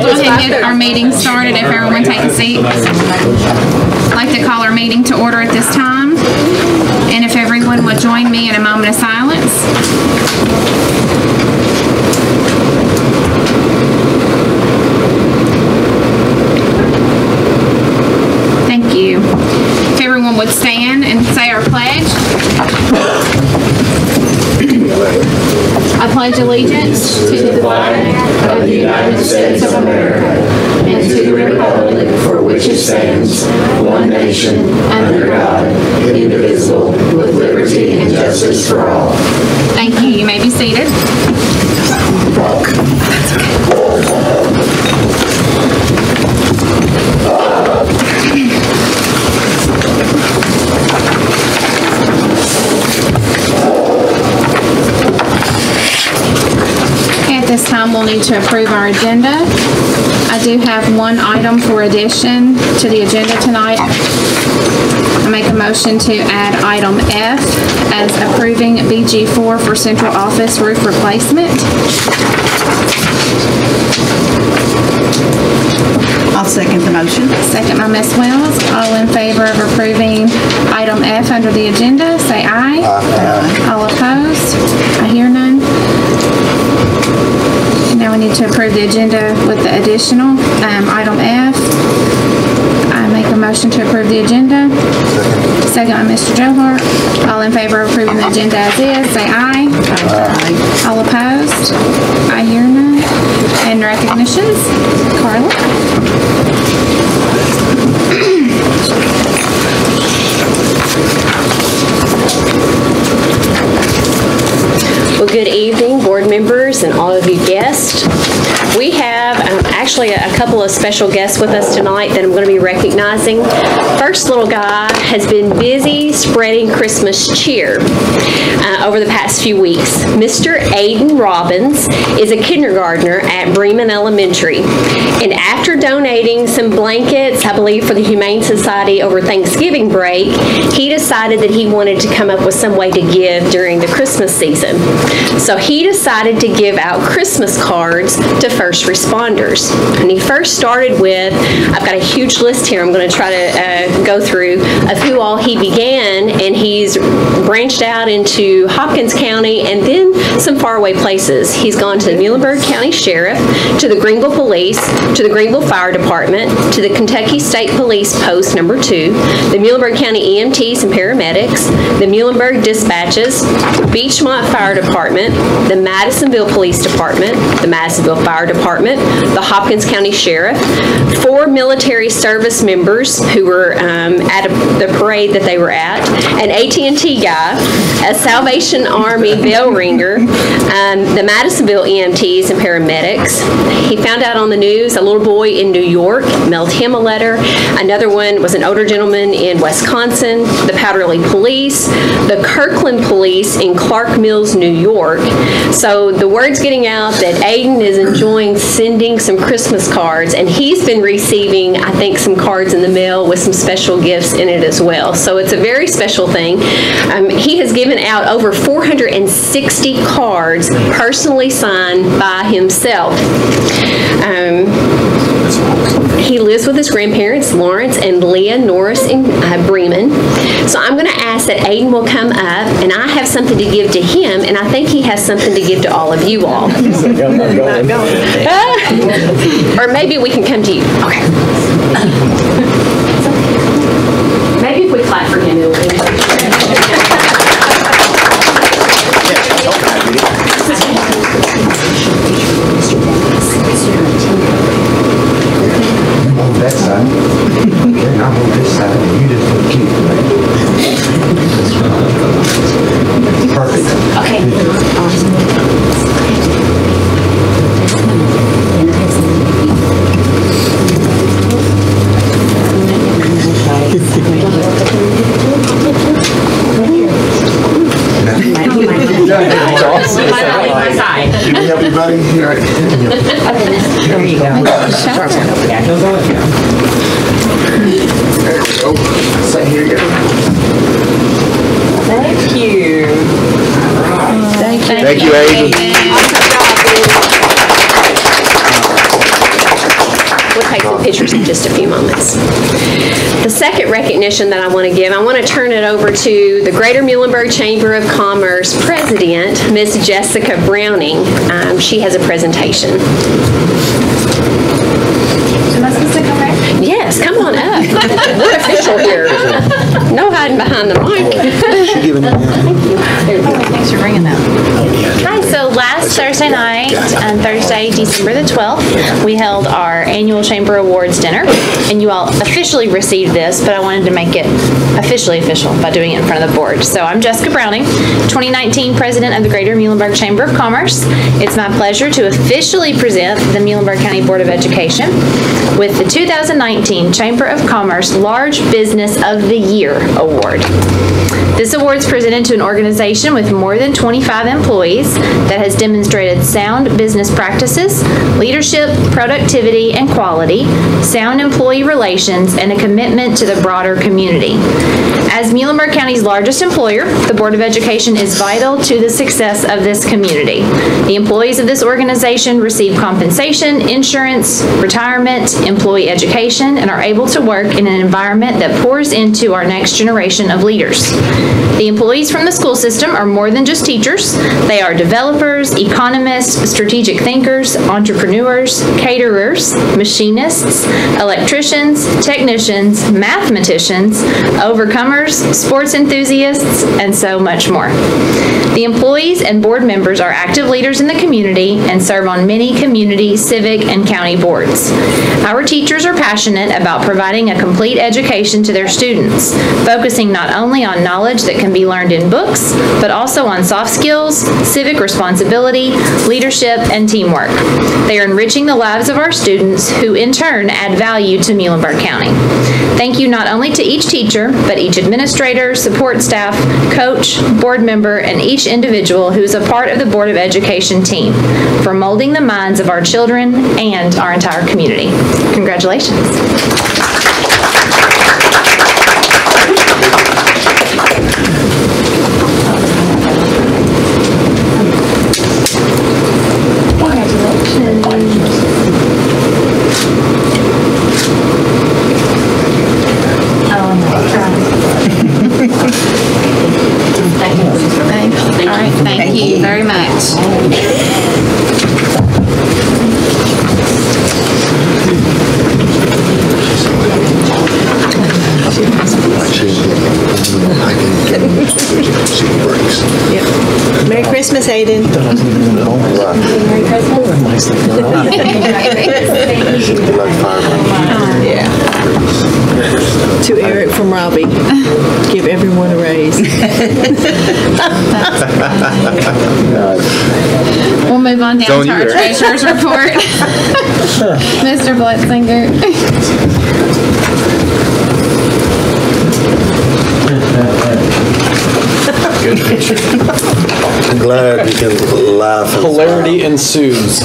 go ahead and get our meeting started if everyone take a seat. I'd like to call our meeting to order at this time. And if everyone would join me in a moment of silence. Thank you. If everyone would stand and say our pledge. I pledge allegiance to the flag of the United States of America and to the republic for which it stands, one nation, under God, indivisible, with liberty and justice for all. Thank you. You may be seated. At this time, we'll need to approve our agenda. I do have one item for addition to the agenda tonight. I make a motion to add item F as approving BG4 for central office roof replacement. I'll second the motion. Second by Ms. Wells. All in favor of approving item F under the agenda, say aye. Aye. All opposed? I hear none. Now we need to approve the agenda with the additional item F. I make a motion to approve the agenda. Second by Mr. Johart. All in favor of approving the agenda as is, say aye. Aye. All opposed? I hear none. And recognitions. Carla? Well, good evening, board members and all of you guests. We have actually a couple of special guests with us tonight that I'm going to be recognizing. First little guy has been busy spreading Christmas cheer over the past few weeks. Mr. Aiden Robbins is a kindergartner at Bremen Elementary. And after donating some blankets, I believe, for the Humane Society over Thanksgiving break, he decided that he wanted to come up with some way to give during the Christmas season. So he decided to give out Christmas cards to first responders. And he first started with, I've got a huge list here I'm going to try to go through of who all he began, and he's branched out into Hopkins County and then some faraway places. He's gone to the Muhlenberg County Sheriff, to the Greenville Police, to the Greenville Fire Department, to the Kentucky State Police Post No. 2, the Muhlenberg County EMTs and Paramedics, the Muhlenberg Dispatches, Beechmont Fire Department, the Madisonville Police Department, the Madisonville Fire Department, the Hopkins County Sheriff, 4 military service members who were at the parade that they were at, an AT&T guy, a Salvation Army bell ringer, the Madisonville EMTs and paramedics. He found out on the news a little boy in New York mailed him a letter. Another one was an older gentleman in Wisconsin, the Powderly Police, the Kirkland Police in Clark Mills, New York. So the word's getting out that Aiden is enjoying sending some Christmas cards, and he's been receiving, I think, some cards in the mail with some special gifts in it as well. So it's a very special thing. He has given out over 460 cards personally signed by himself. He lives with his grandparents, Lawrence and Leah Norris in Bremen. So I'm going to ask that Aiden will come up, and I have something to give to him, and I think he has something to give to all of you all. Or maybe we can come to you. Okay. Maybe if we clap for him, it'll be. That side. Okay, I'll hold this side, and you just put cute, right? Perfect. Okay. Awesome. Can we help you, buddy? Here, right. There you go. There we go. Sit here, you go. Thank you. Thank you, Aiden. We'll take some pictures in just a few moments. The second recognition that I want to give, I want to turn it over to the Greater Muhlenberg Chamber of Commerce President, Ms. Jessica Browning. She has a presentation. Am I supposed to come back? Yes, come on up. We're official here. No hiding behind the mic. Thanks for bringing that. Hi, so last Thursday night, on Thursday, December the 12th, we held our annual Chamber Awards dinner, and you all officially received this, but I wanted to make it officially official by doing it in front of the board. So I'm Jessica Browning, 2019 President of the Greater Muhlenberg Chamber of Commerce. It's my pleasure to officially present the Muhlenberg County Board of Education with the 2019 Chamber of Commerce Large Business of the Year Award. This award is presented to an organization with more than 25 employees that has demonstrated sound business practices, leadership, productivity, and quality, sound employee relations, and a commitment to the broader community. As Muhlenberg County's largest employer, the Board of Education is vital to the success of this community. The employees of this organization receive compensation, insurance, retirement, employee education, and are able to work in an environment that pours into our next generation of leaders. The employees from the school system are more than just teachers. They are developers, economists, strategic thinkers, entrepreneurs, caterers, machinists, electricians, technicians, mathematicians, overcomers, sports enthusiasts, and so much more. The employees and board members are active leaders in the community and serve on many community, civic, and county boards. Our teachers are passionate about providing a complete education to their students, focusing not only on knowledge that can be learned in books, but also on soft skills, civic responsibility, leadership, and teamwork. They are enriching the lives of our students, who in turn add value to Muhlenberg County. Thank you not only to each teacher, but each administrator, support staff, coach, board member, and each individual who is a part of the Board of Education team for molding the minds of our children and our entire community. Congratulations. All right, thank you very much. Merry Christmas, Aiden. Yeah. To Eric from Robbie, give everyone a raise. We'll move on down to our treasurer's report. Mr. Blutzinger. Good picture. I'm glad you can laugh. Hilarity ensues.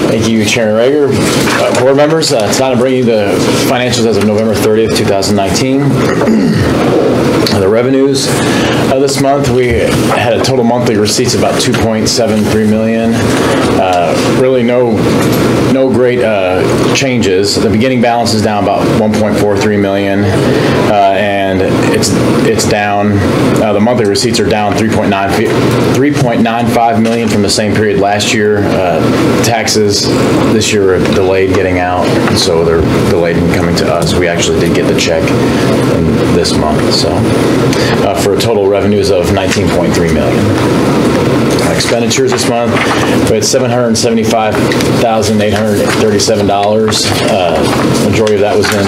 Thank you, Chairman Rager. Board members, tonight I'm bringing you the financials as of November 30th, 2019. The revenues this month, we had a total monthly receipts of about $2.73 million. Really no great changes. The beginning balance is down about $1.43 million, and it's down. The monthly receipts are down $3.95 million from the same period last year. Taxes this year are delayed getting out, so they're delayed in coming to us. We actually did get the check this month, so for a total revenues of $19.3 million. Expenditures this month, we had $775,837. Majority of that was in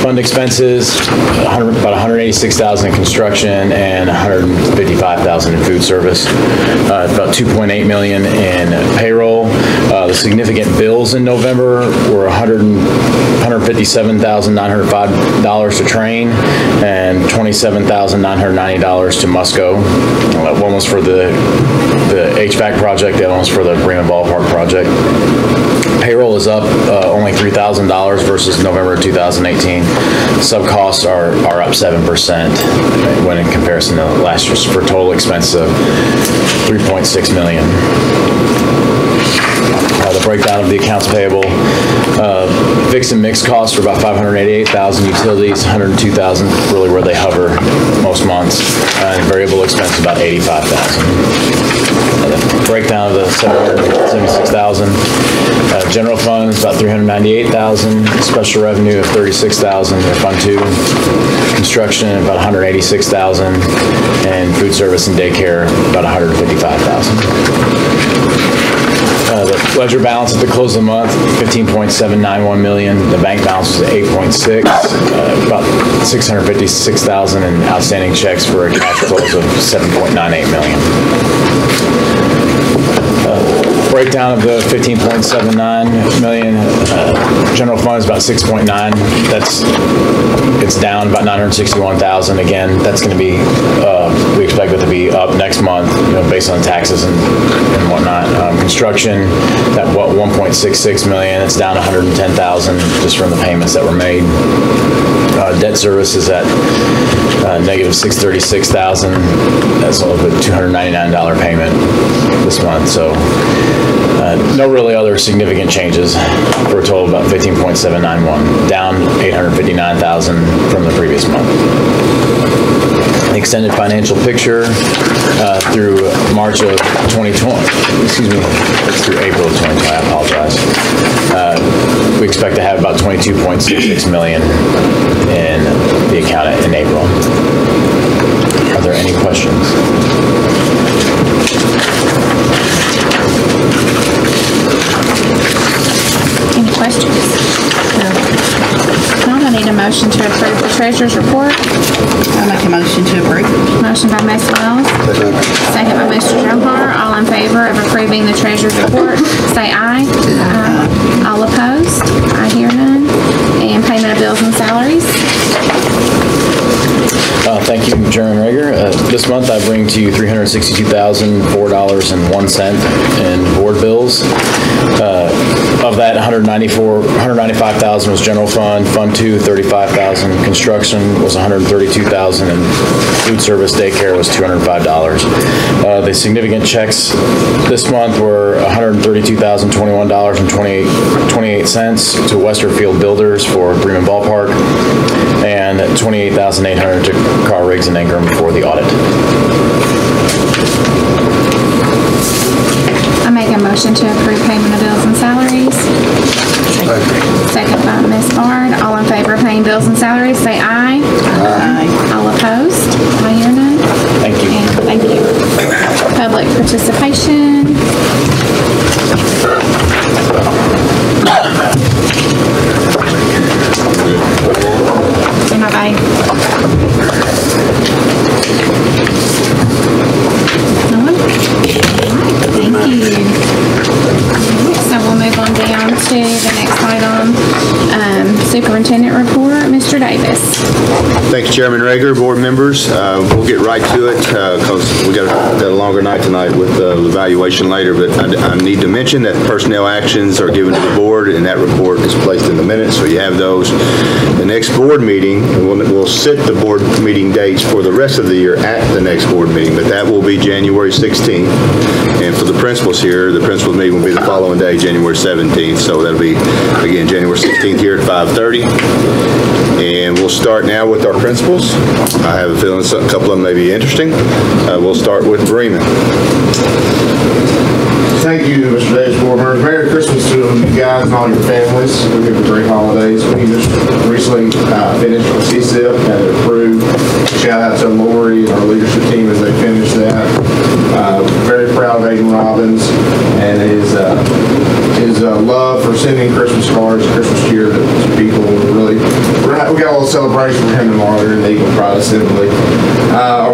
fund expenses, about $186,000 in construction, and $155,000 in food service. About $2.8 million in payroll. The significant bills in November were $157,905 to Train and $27,990 to Musco. One was for the HVAC project, the other one's for the Bremen Ballpark project. Payroll is up only $3,000 versus November 2018. Sub costs are up 7% when in comparison to last year's, for total expense of $3.6 million. The breakdown of the accounts payable, fixed and mixed costs are about $588,000, utilities $102,000, really where they hover most months, and variable expense about $85,000. The breakdown of the $776,000. General fund is about $398,000, special revenue of $36,000, Fund 2. Construction about $186,000, and food service and daycare about $155,000. The ledger balance at the close of the month, $15.791 million. The bank balance was $8.6, about $656,000 in outstanding checks for a cash close of $7.98 million. Breakdown of the $15.79 million. General fund is about $6.9. It's down about $961,000. Again, that's going to be, we expect it to be up next month, based on taxes and whatnot. Construction, that $1.66 million. It's down $110,000 just from the payments that were made. Debt service is at negative $636,000. That's a $299 payment this month. So no really other significant changes for a total of about $15.791, down $859,000 from the previous month. Extended financial picture through March of 2020, excuse me, it's through April of 2020, I apologize. We expect to have about $22.66 million in the account in April. Are there any questions? Any questions? No. I need a motion to approve the treasurer's report. I'll make a motion to approve. Motion by Ms. Wells. Second by Mr. Johar. All in favor of approving the treasurer's report, say aye. Aye. All opposed? I hear none. And payment of bills and salaries. Thank you, Chairman Rager. This month I bring to you $362,004.01 in board bills. Of that, $195,000 was general fund, Fund 2, $35,000, construction was $132,000, and food service daycare was $205. The significant checks this month were $132,021.28 to Westerfield Builders for Bremen Ballpark, and $28,800 to Carl Riggs and Ingram for the audit. I make a motion to approve payment of bills and salaries. Second by Ms. Bard. All in favor of paying bills and salaries, say aye. Aye. All opposed? I hear none. Thank you. And thank you. Public participation. Bye-bye. No one? Thank you. So we'll move on down to the next item, superintendent report. Mr. Davis. Thank you, Chairman Rager, board members. We'll get right to it because we got a longer night tonight with the evaluation later, but I need to mention that personnel actions are given to the board and that report is placed in the minutes, so you have those. The next board meeting, we'll set the board meeting dates for the rest of the year at the next board meeting, but that will be January 16th. And for the principals here, the principals meeting will be the following day, January 17th. So that'll be, again, January 16th here at 5:30. And we'll start now with our principals. I have a feeling a couple of them may be interesting. We'll start with Bremen. Thank you, Mr. Davis, board members. Merry Christmas to you guys and all your families. We have a great holidays. We just recently finished our CSIP, had it approved. Shout out to Lori and our leadership team as they finished that. Very proud of Aiden Robbins and his love for sending Christmas cards, Christmas cheer to people. We got a little celebration for him tomorrow here in the Eagle Pride Assembly.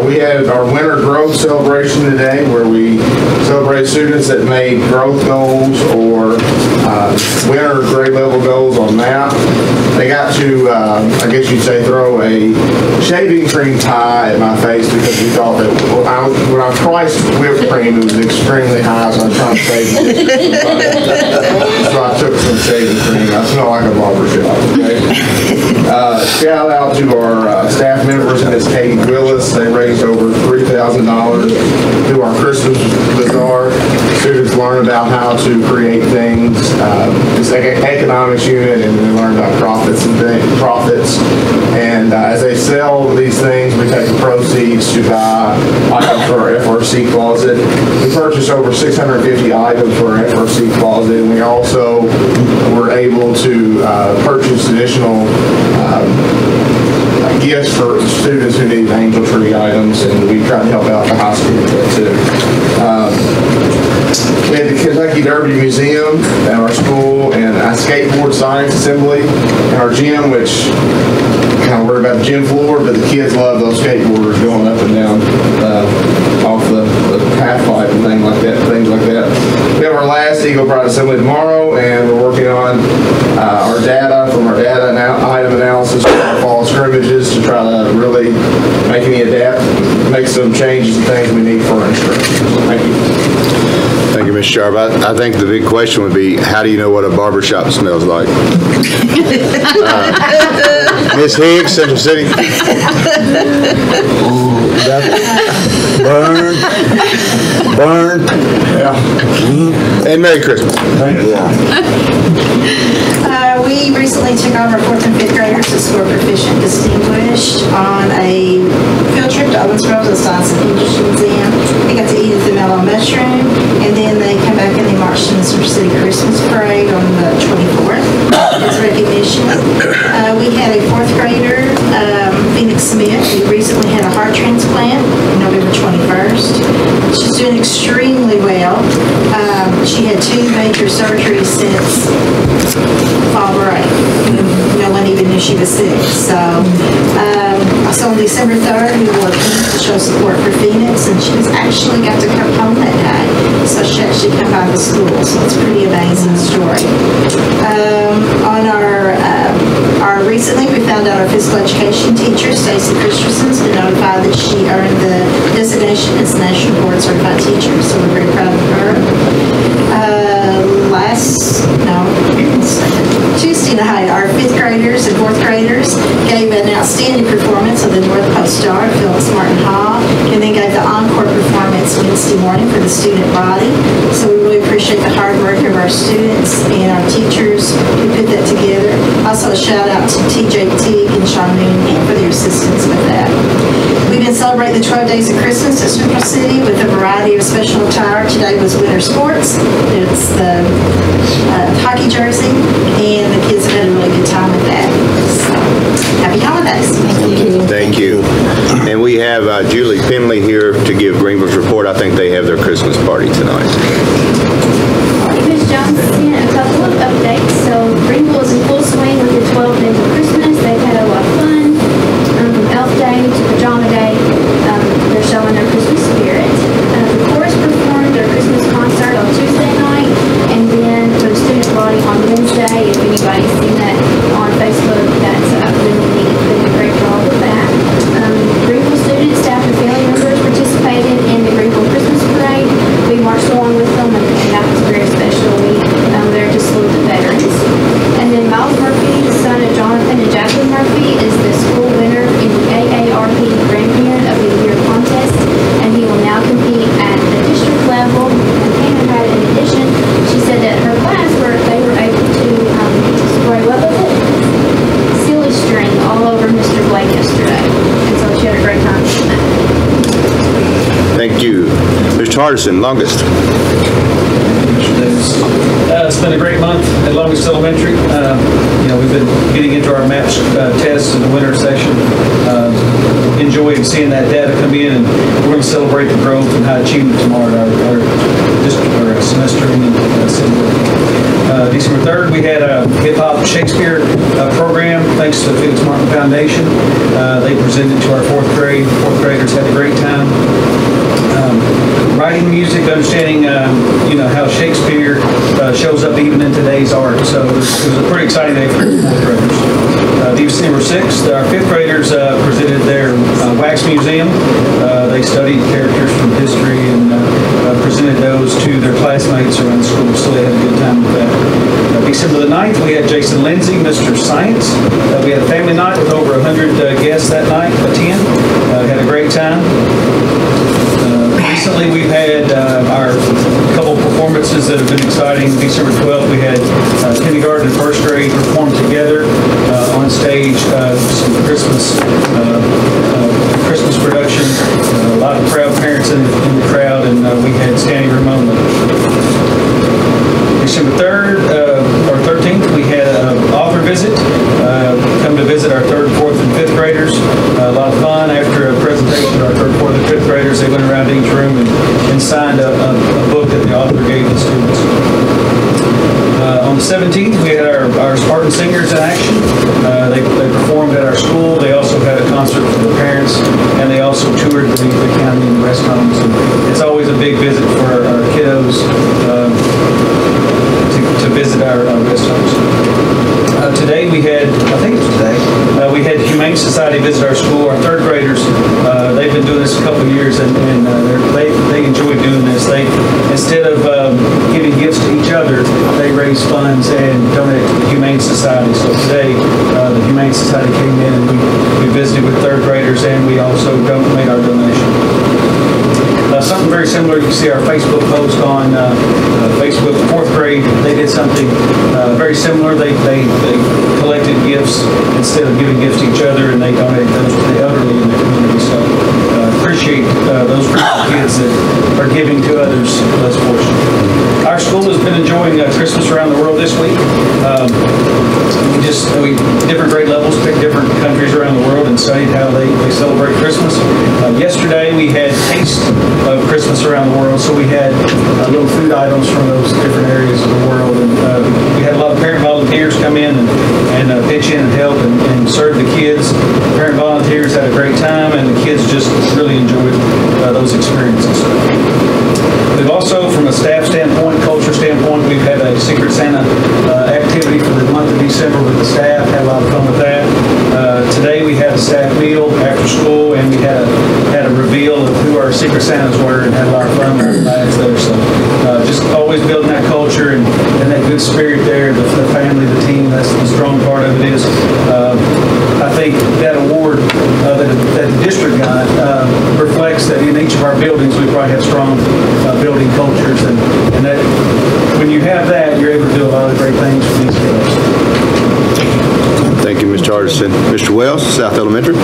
We had our winter growth celebration today where we celebrate students that made growth goals or winter grade level goals on MAP. they got to, I guess you'd say, throw a shaving cream tie at my face because we thought that when I priced whipped cream, it was extremely high, so I was trying to save it. So I took some shaving cream. I smell like a barbershop. Okay? Shout out to our staff members, Miss Katie Willis. They raised over $3,000 through our Christmas bazaar. Students learn about how to create things, this economics unit, and they learn about profits. And as they sell these things, we take the proceeds to buy items for our FRC closet. We purchased over 650 items for our FRC closet, and we also were able to purchase additional gifts for students who need angel tree items, and we try to help out the high school with that too. We had the Kentucky Derby Museum at our school, and a skateboard science assembly in our gym, which kind of worried about the gym floor, but the kids love those skateboarders going up and down off the half pipe and things like that. We have our last Eagle Pride assembly tomorrow, and we're working on our data from our data and item analysis for our fall scrimmages to try to really make some changes and things we need for our instructors. Thank you. Thank you, Mr. Sharp. I think the big question would be, how do you know what a barbershop smells like? Ms. Higgs, Central City. Burn. Yeah. And Merry Christmas. We recently took on our 4th and 5th graders to score proficient distinguished on a field trip to Owensboro to the Science and Industry Museum. They got to eat at the mellow mushroom, and then they come back and they marched in the Central City Christmas Parade on the 24th as recognition. We had a 4th grader, Phoenix Smith, who recently had a heart transplant November 21st. She's doing extremely well. She had 2 major surgeries since fall break. No one even knew she was sick. So on December 3rd, we will attend to show support for Phoenix, and she's actually got to come home that day. So she actually came by the school. So it's a pretty amazing story. On recently, we found out our physical education teacher, Stacy Christensen's been notified that she earned the designation as National Board Certified Teacher. So we're very proud of her. Tuesday night, our 5th graders and 4th graders gave an outstanding performance of the North Coast Star at Phillips Martin Hall, and then gave the encore performance Wednesday morning for the student body. So we really appreciate the hard work of our students and our teachers who put that together. Also a shout out to TJ Teague and Sean Mooney for their assistance with that. We've been celebrating the 12 days of Christmas at Central City with a variety of special attire. Today was winter sports. It's the hockey jersey, and the kids have had a really good time with that. So, happy holidays. Thank you. And we have Julie Penley here to give Greenville's report. I think they have their Christmas party tonight. Ms. Johnson, a couple of updates. So Greenville is in full swing with the 12 days of Christmas. They've had a lot of fun. From Elf Day to Pajama Day, they're showing their Christmas spirit. The chorus performed their Christmas concert on Tuesday night, and then for the student body on Wednesday. If anybody's seen that on Facebook, that's really neat. They did a great job with that. Greenville students, staff, and family members participated in the Greenville Christmas Parade. We marched along with them, and that was very special. We there to salute the veterans. And then Miles Murphy, the son of Jonathan and Jacqueline Murphy, is the school winner in the AARP Grandparent of the Year contest, and he will now compete at the district level. And Hannah had, in addition, she said that her class they were able to spray, what was it? Silly string all over Mr. Blake yesterday. And so she had a great time doing that. Thank you. Mr. Hardison, longest. It's been a great month at Longest Elementary. We've been getting into our match tests in the winter session, enjoying seeing that data come in, and we're going to celebrate the growth and high achievement tomorrow at our semester in December 3rd. We had a hip-hop Shakespeare program, thanks to the Felix Martin Foundation. They presented to our 4th grade. 4th graders had a great time. Writing writing music, understanding, how Shakespeare shows up even in today's art. So it was a pretty exciting day for the fourth graders. December 6th, our fifth graders presented their wax museum. They studied characters from history and presented those to their classmates around the school, so they had a good time with that. December the 9th, we had Jason Lindsay, Mr. Science. We had a family night with over 100 guests that night attend. Had a great time. Recently, we've had our couple performances that have been exciting. December 12th, we had kindergarten and first grade perform together on stage some Christmas production. A lot of proud parents in the crowd, and we had standing room only. December 3rd or 13th, we had an author visit, come to visit our 3rd, 4th, and 5th graders. A lot of fun. After a presentation to our 3rd, 4th, and 5th graders, they went around to each room and signed a book that the author gave the students. On the 17th, we had our Spartan Singers in action. They performed at our school. They also had a concert for the parents, and they also toured the county and rest homes. And it's always a big visit for our kiddos to visit our rest homes. Today we had, I think it was today, we had Humane Society visit our school. Our 3rd graders, they've been doing this a couple of years, and they enjoy doing this. They, instead of giving gifts to each other, they raise funds and donate to the Humane Society. So today, the Humane Society came in and we visited with 3rd graders, and we also made our donation. Something very similar, you can see our Facebook post on Facebook. 4th grade, they did something very similar. They collected gifts instead of giving gifts to each other, and they donated those to the elderly in the community. So appreciate those kids that are giving to others less fortunate. Our school has been enjoying Christmas around the world this week. We different grade levels picked different countries around the world and studied how they celebrate Christmas. Yesterday we had Taste of Christmas around the world, so we had little food items from those different areas of the world, and we had a lot of parent volunteers come in and pitch in and help and serve the kids. Parent volunteers had a great time, and the kids just really enjoyed those experiences. We've also, from a staff standpoint, culture standpoint, we've had a Secret Santa activity for the month of December with the staff. Had a lot of fun with that. Today we had a staff meal after school, and we had a reveal of who our Secret Santas were, and had a lot of fun with the lads there. So just always building that culture and that good spirit there. The family, the team, that's the strong part of it is. I think that award that the district got reflects that in each of our buildings we probably have strong building cultures, and that when you have that, you're able to do a lot of great things for these kids. Thank you, Mr. Hardison. Mr. Wells, South Elementary.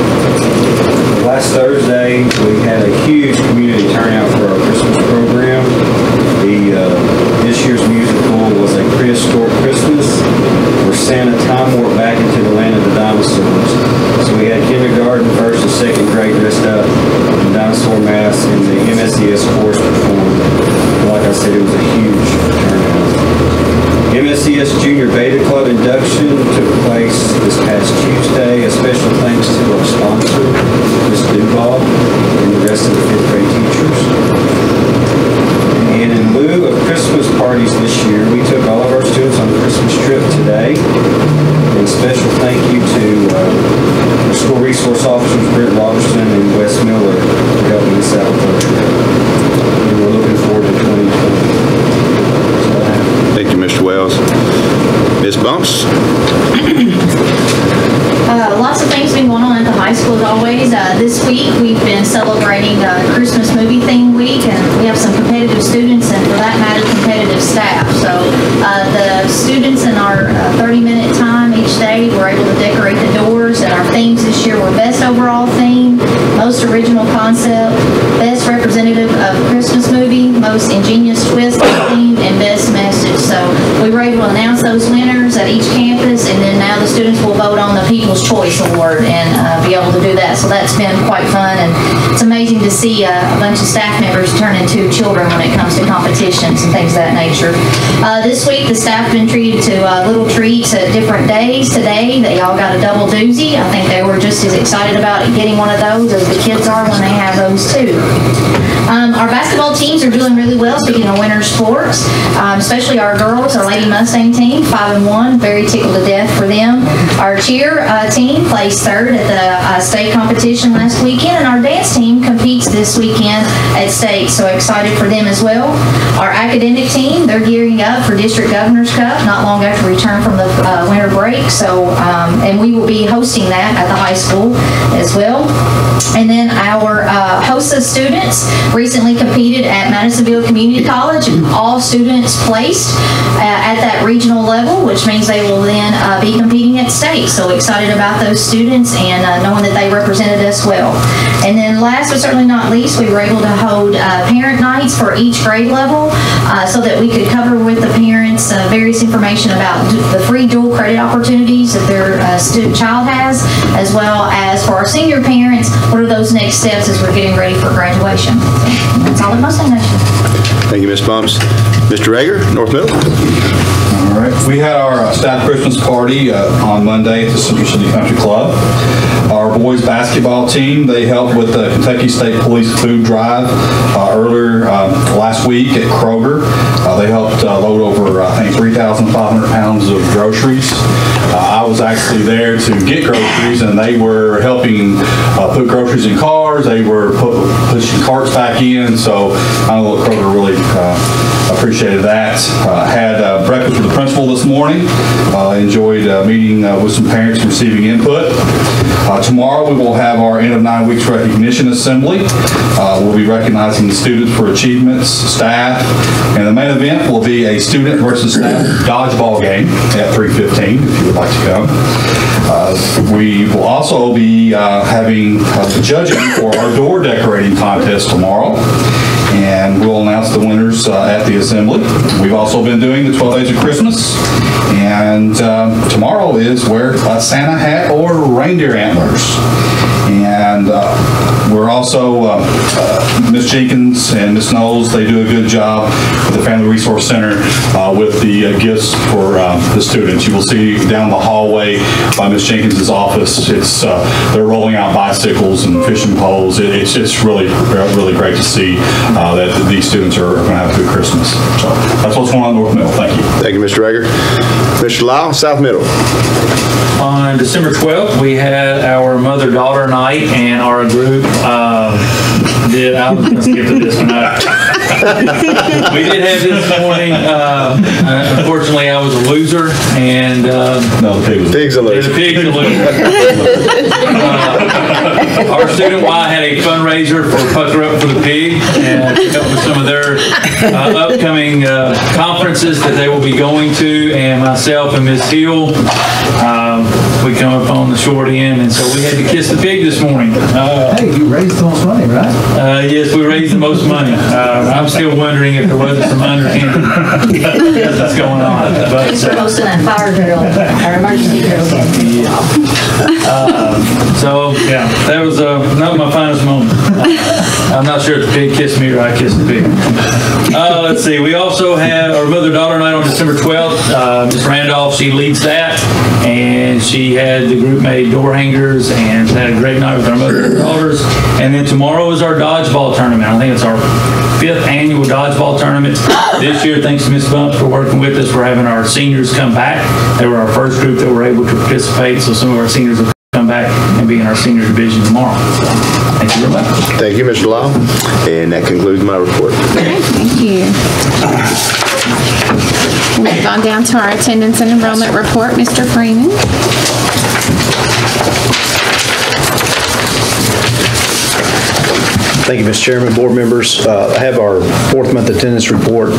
Last Thursday, we had a huge community turnout for our Christmas program. This year's musical was a prehistoric Christmas, where Santa time warped back into the land of the dinosaurs. So we had kindergarten, 1st and 2nd grade dressed up in dinosaur masks, and the MSES chorus performed. Like I said, it was a huge turnout. MSES Junior Beta Club induction took place this past Tuesday. A special thanks to our sponsor, Ms. Duval, and the rest of the 5th grade teachers. And in lieu of Christmas parties this year, we took all of our students on a Christmas trip today. And special thank you to our school resource officers, Brent Robertson and Wes Miller, for helping us out with our trip. And we're looking forward to 2020. Thank you, Mr. Wells. Ms. Bumps? Lots of things been going on at the high school as always. This week we've been celebrating Christmas movie theme week, and we have some competitive students and, for that matter, competitive staff. So the students in our 30-minute time each day were able to decorate the doors, and our themes this year were Best Overall Theme, Most Original Concept, Best Representative of Christmas Movie, Most Ingenious Twist Theme, and Best Message. So we were able to announce those winners at each campus, and then now the students will vote on the People's Choice Award and be able to do that. So that's been quite fun, and it's amazing to see a bunch of staff members turn into children when it comes to competitions and things of that nature. This week, the staff have been treated to little treats at different days. Today, they all got a double doozy. I think they were just as excited about getting one of those as the kids are when they have those too. Our basketball teams are doing really well, speaking of winter sports, especially our girls, our Lady Mustang team, 5-1, very tickled to death for them. Our cheer team placed third at the state competition last weekend, and our dance team competes this weekend at state, so excited for them as well. Our academic team, they're gearing up for District Governor's Cup not long after return from the winter break, so and we will be hosting that at the high school as well. And then our HOSA students recently competed at Madisonville Community College, and all students placed at that regional level, which means they will then be competing at state. So excited about those students and knowing that they represented us well. And then last but certainly not least, we were able to hold parent nights for each grade level so that we could cover with the parents various information about the free dual credit opportunities that their child has, as well as for our senior parents, what are those next steps as we're getting ready for graduation. So that's all at Mustang Nation. Thank you, Ms. Bumps. Mr. Rager, North Middle. All right. We had our staff Christmas party on Monday at the Central City Country Club. Our boys basketball team, they helped with the Kentucky State Police food drive earlier last week at Kroger. They helped load over, I think, 3,500 pounds of groceries. I was actually there to get groceries, and they were helping put groceries in cars. They were pushing carts back in, so I know Kroger really appreciated that. Had breakfast with the principal this morning. Enjoyed meeting with some parents and receiving input. Tomorrow we will have our end of 9 weeks recognition assembly. We'll be recognizing the students for achievements, staff, and the main event will be a student versus staff dodgeball game at 3:15 if you would like to come. We will also be having the judging for our door decorating contest tomorrow, and we'll announce the winners at the assembly. We've also been doing the 12 Days of Christmas, and tomorrow is wear a Santa hat or reindeer antlers. And we're also, Ms. Jenkins and Ms. Knowles, they do a good job at the Family Resource Center with the gifts for the students. You will see down the hallway by Ms. Jenkins' office, it's they're rolling out bicycles and fishing poles. It's just really, really great to see that these students are going to have a good Christmas. So that's what's going on in North Middle. Thank you. Thank you, Mr. Rager. Mr. Lau, South Middle. On December 12th, we had our mother-daughter night, and our group I was going to skip to this one. We did have this morning. Unfortunately, I was a loser, and no, the pig's a loser. The pig's a loser. Our student Y had a fundraiser for Pucker Up for the Pig, and to help with some of their upcoming conferences that they will be going to, and myself and Ms. Hill, we come up on the short end, and so we had to kiss the pig this morning. Hey, you raised the most money, right? Yes, we raised the most money. I'm still wondering if there wasn't some underhanded that's going on. But, Thanks for hosting that fire drill, our emergency drill. So, yeah, that was not my finest moment. I'm not sure if the pig kissed me or I kissed the pig. Let's see, we also had our mother-daughter night on December 12th. Ms. Randolph, she leads that, and she had the group made door hangers and had a great night with our mother and daughters. And then tomorrow is our dodgeball tournament. I think it's our 5th annual dodgeball tournament. This year, thanks to Ms. Bumps for working with us, we're having our seniors come back. They were our first group that were able to participate, so some of our seniors will come back and be in our senior division tomorrow. So, thank you very much. Thank you, Mr. Lau. And that concludes my report. Okay, thank you. We'll move on down to our attendance and enrollment report. Mr. Freeman. Thank you, Mr. Chairman, board members. I have our fourth month attendance report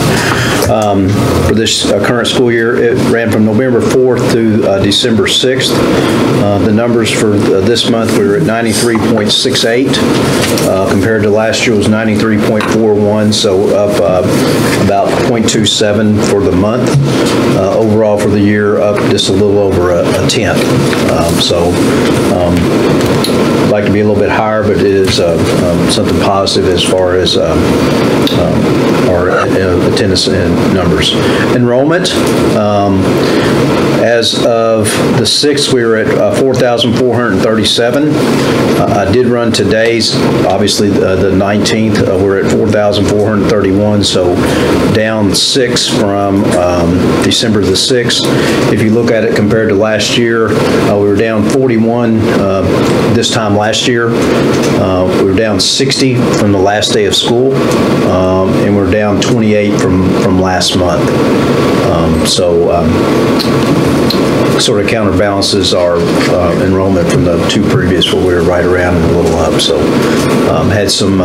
for this current school year. It ran from November 4th to December 6th. The numbers for this month, we were at 93.68. Compared to last year, it was 93.41, so up about 0.27 for the month. Overall for the year, up just a little over a tenth. I'd like to be a little bit higher, but it is something positive as far as our attendance and numbers. Enrollment, as of the 6th, we were at 4,437. I did run today's, obviously the 19th, we're at 4,431, so down 6 from December the 6th. If you look at it compared to last year, we were down 41 this time last year. We were down 60 from the last day of school, and we're down 28 from last month. Sort of counterbalances our enrollment from the two previous where we were right around and a little up. So had some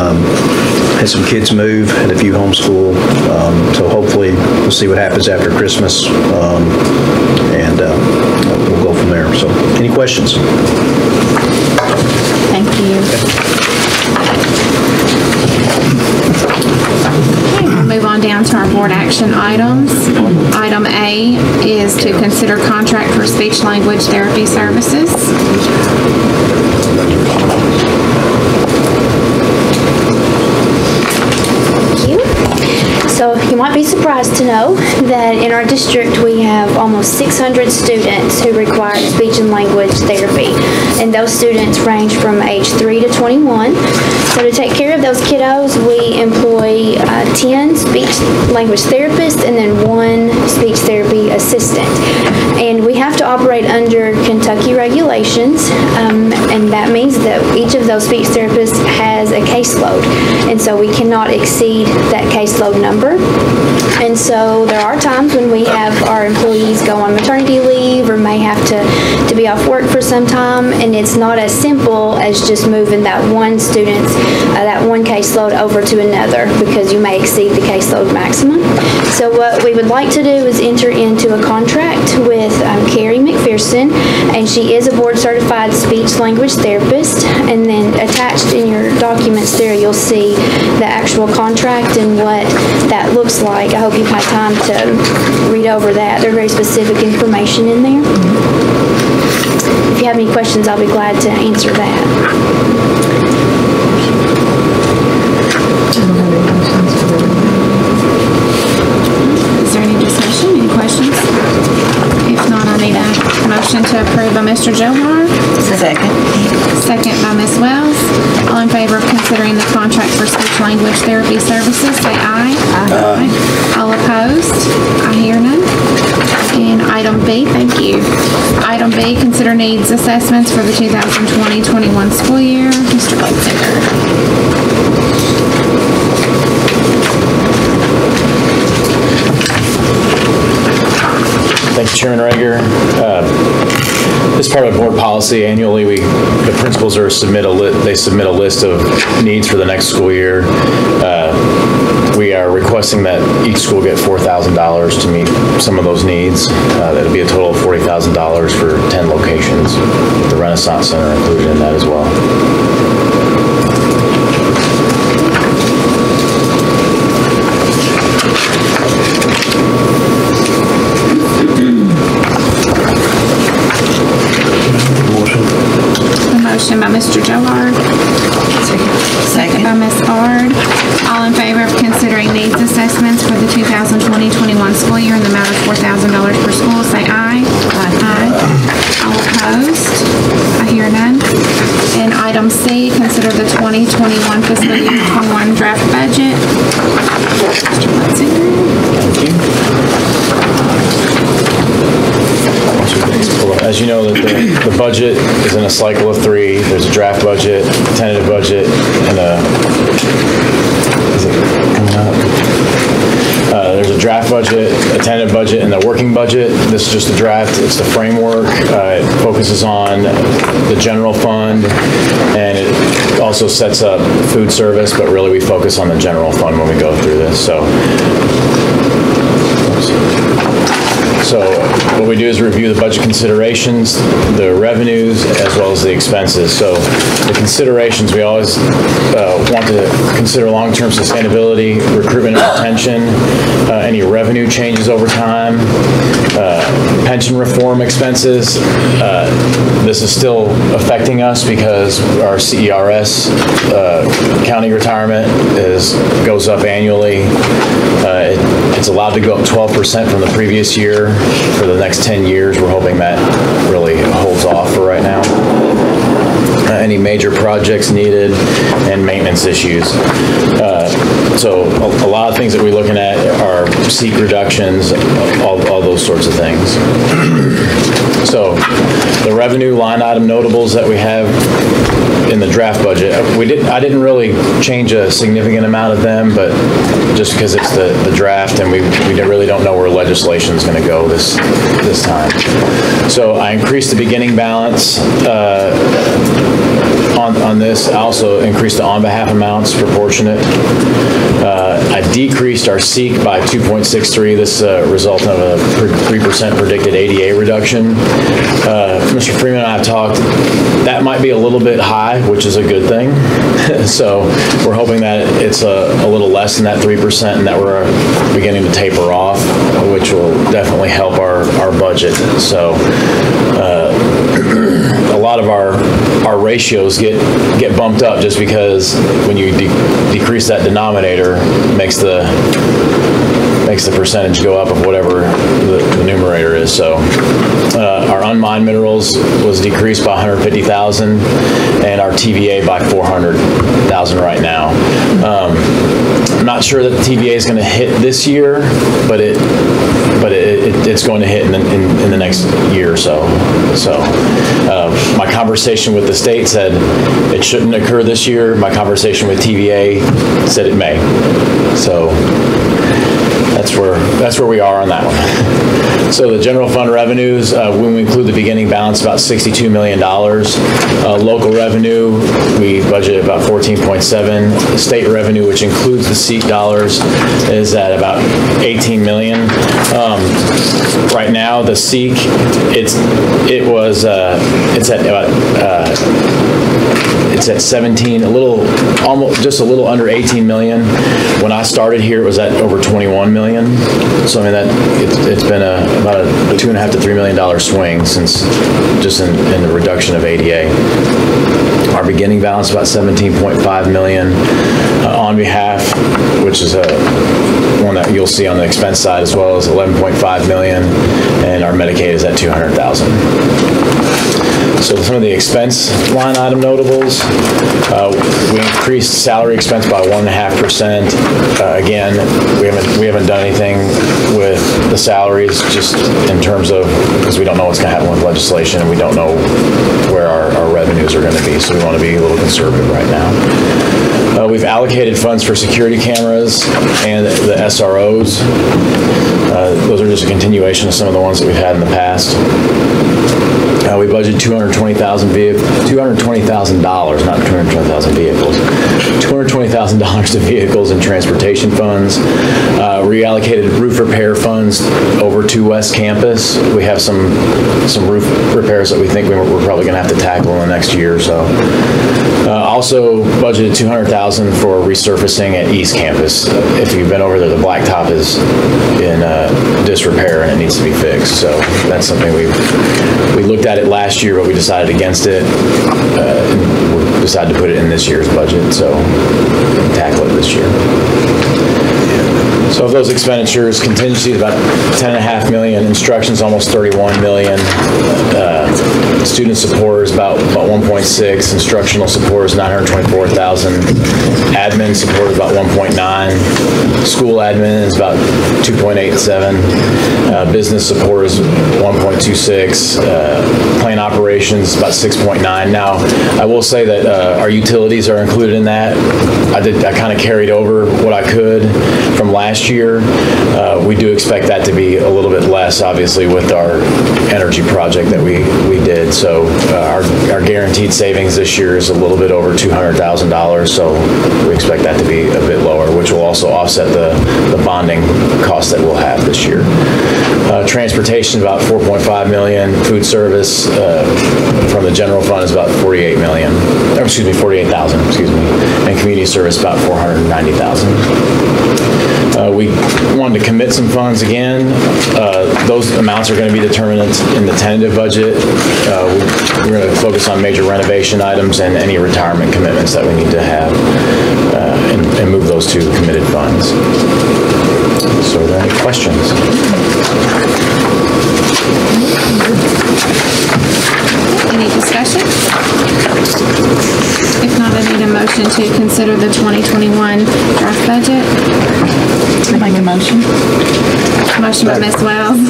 kids move, had a few homeschool. So hopefully we'll see what happens after Christmas, and we'll go from there. So any questions? Thank you. Okay, we'll move on down to our board action items. Item A is to consider contract for speech language therapy services. So you might be surprised to know that in our district we have almost 600 students who require speech and language therapy. And those students range from age 3 to 21. So to take care of those kiddos, we employ 10 speech language therapists and then 1 speech therapy assistant. And we have to operate under Kentucky regulations, and that means that each of those speech therapists has a caseload. And so we cannot exceed that caseload number. And so there are times when we have our employees go on maternity leave or may have to be off work for some time, and it's not as simple as just moving that one student, that one caseload over to another, because you may exceed the caseload maximum. So what we would like to do is enter into a contract with Carrie McPherson, and she is a board certified speech language therapist. And then attached in your documents there, you'll see the actual contract and what that looks like. I hope you've had time to read over that. There's very specific information in there. If you have any questions, I'll be glad to answer that. Is there any discussion, any questions? If not, I need a motion to approve by Mr. Johar. Second. Second by Ms. Wells. All in favor of considering the contract for speech language therapy services, say aye. Aye. All opposed? I hear none. And item B, thank you. Item B, consider needs assessments for the 2020-21 school year. Mr. Leitzinger. Thank you, Chairman Rager. This part of board policy, annually, the principals submit a list of needs for the next school year. We are requesting that each school get $4,000 to meet some of those needs. That'll be a total of $40,000 for 10 locations. The Renaissance Center included in that as well. Motion by Mr. Johar. Second by Ms. Ard. All in favor of considering needs assessments for the 2020-21 school year in the amount of $4,000 per school, say aye. Aye. All opposed? I hear none. And item C, consider the 2021 fiscal year 21 draft budget. Mr. Leitzinger. Thank you. As you know, the budget is in a cycle of 3. There's a draft budget, a tentative budget, and is it coming up? There's a draft budget, a tentative budget, and a working budget. This is just the draft. It's the framework. It focuses on the general fund, and it also also sets up food service, but really we focus on the general fund when we go through this. So what we do is review the budget considerations, the revenues, as well as the expenses. So the considerations, we always want to consider long-term sustainability, recruitment and retention, any revenue changes over time, pension reform expenses. This is still affecting us because our CERS county retirement goes up annually. It's allowed to go up 12% from the previous year for the next 10 years. We're hoping that really holds off for right now. Any major projects needed and maintenance issues. So a lot of things that we're looking at are seat reductions, all those sorts of things. So the revenue line item notables that we have in the draft budget, I didn't really change a significant amount of them, but just because it's the draft and we really don't know where legislation is going to go this time. So I increased the beginning balance on this. I also increased the on behalf amounts proportionate. I decreased our SEEK by 2.63. This resulted of a 3% predicted ADA reduction. Mr. Freeman and I have talked, that might be a little bit high, which is a good thing. So we're hoping that it's a little less than that 3% and that we're beginning to taper off, which will definitely help our budget. So a lot of our ratios get bumped up just because when you decrease that denominator, makes the percentage go up of whatever the numerator is. So our unmined minerals was decreased by 150,000 and our TVA by 400,000 right now. I'm not sure that the TVA is going to hit this year, but it's going to hit in the next year or so. So my conversation with the state said it shouldn't occur this year. My conversation with TVA said it may. So that's where we are on that one. So the general fund revenues, when we include the beginning balance, about $62 million. Local revenue, we budget about 14.7. State revenue, which includes the seat dollars, is at about 18 million. Right now, the SEEK, it's at 17, just a little under 18 million. When I started here, it was at over 21 million. So I mean it's been about a $2.5 to $3 million swing since just in the reduction of ADA. Our beginning balance about 17.5 million. On behalf, which is one that you'll see on the expense side as well, as 11.5 million, and our Medicaid is at 200,000. So some of the expense line item notables, we increased salary expense by 1.5%. Again, we haven't done anything with the salaries, just in terms of, because we don't know what's going to happen with legislation and we don't know where our revenues are going to be, so we want to be a little conservative right now. We've allocated funds for security cameras and the SROs. Those are just a continuation of some of the ones that we've had in the past. We budgeted $220,000, not 220,000 vehicles, $220,000 to vehicles and transportation funds. Reallocated roof repair funds over to West Campus. We have some roof repairs that we think we're probably going to have to tackle in the next year or so. Also budgeted $200,000 for resurfacing at East Campus. If you've been over there, the blacktop is in disrepair and it needs to be fixed. So that's something we looked at it last year, but we decided against it. We decided to put it in this year's budget, so tackle it this year. So of those expenditures, contingency is about $10.5 million, instruction's almost $31 million, student support is about 1.6, instructional support is $924,000, admin support is about 1.9, school admin is about 2.87, business support is 1.26, plant operations about 6.9. Now, I will say that our utilities are included in that. I kind of carried over what I I could from last year. We do expect that to be a little bit less, obviously, with our energy project that we did. So our guaranteed savings this year is a little bit over $200,000. So we expect that to be a bit lower, which will also offset the bonding costs that we'll have this year. Transportation about $4.5 million. Food service from the general fund is about $48,000. And community service about $490,000. We wanted to commit some funds again. Those amounts are going to be determined in the tentative budget. We're going to focus on major renovation items and any retirement commitments that we need to have and move those to committed funds. So are there any questions? Any discussion? If not, I need a motion to consider the 2021 draft budget. Make a motion. Motion by Ms. Wells.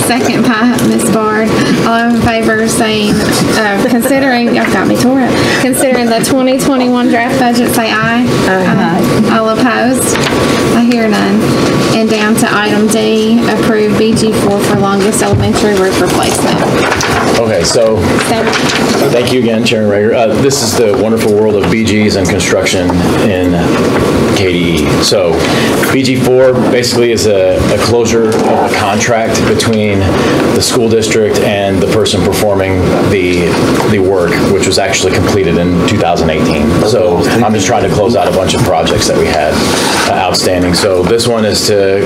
Second by Ms. Bard. All in favor saying, considering, y'all got me tore up. Considering the 2021 draft budget, say aye. Aye. All opposed? I hear none. And down to item D, approve BG4 for longest elementary roof replacement. Okay, so thank you again, Chairman Rager. This is the wonderful world of BGs and construction in KDE. So BG4 basically is a closure of a contract between the school district and the person performing the work, which was actually completed in 2018. So I'm just trying to close out a bunch of projects that we had outstanding. So this one is to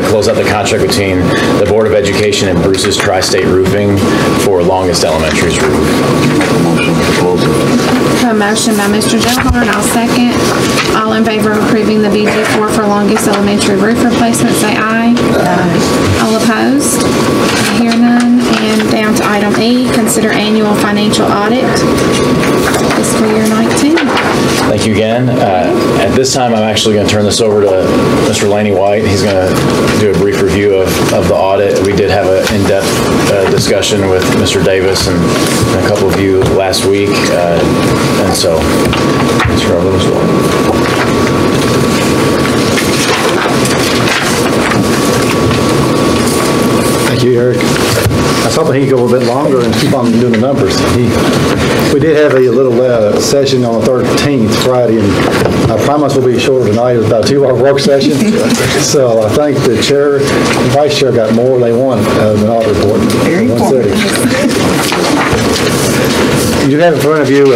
close out the contract between the Board of Education and Bruce's Tri-State Roofing for longest elementary's roof. A motion by Mr. Johar, and I'll second. All in favor of approving the BG4 for longest elementary roof replacement, say aye. Aye. All opposed? I hear none. And down to item E, consider annual financial audit, fiscal year 19. Thank you again. At this time, I'm actually going to turn this over to Mr. Laney White. He's going to do a brief review of the audit. We did have an in-depth discussion with Mr. Davis and a couple of you last week. And so, Mr. Roberts. Thank you, Eric. I was hoping he'd go a little bit longer and keep on doing the numbers. We did have a little session on the 13th, Friday, and I promise we'll be shorter tonight. It was about a 2-hour work session. So I think the chair and vice chair got more than they wanted an audit report. Very important. You have in front of you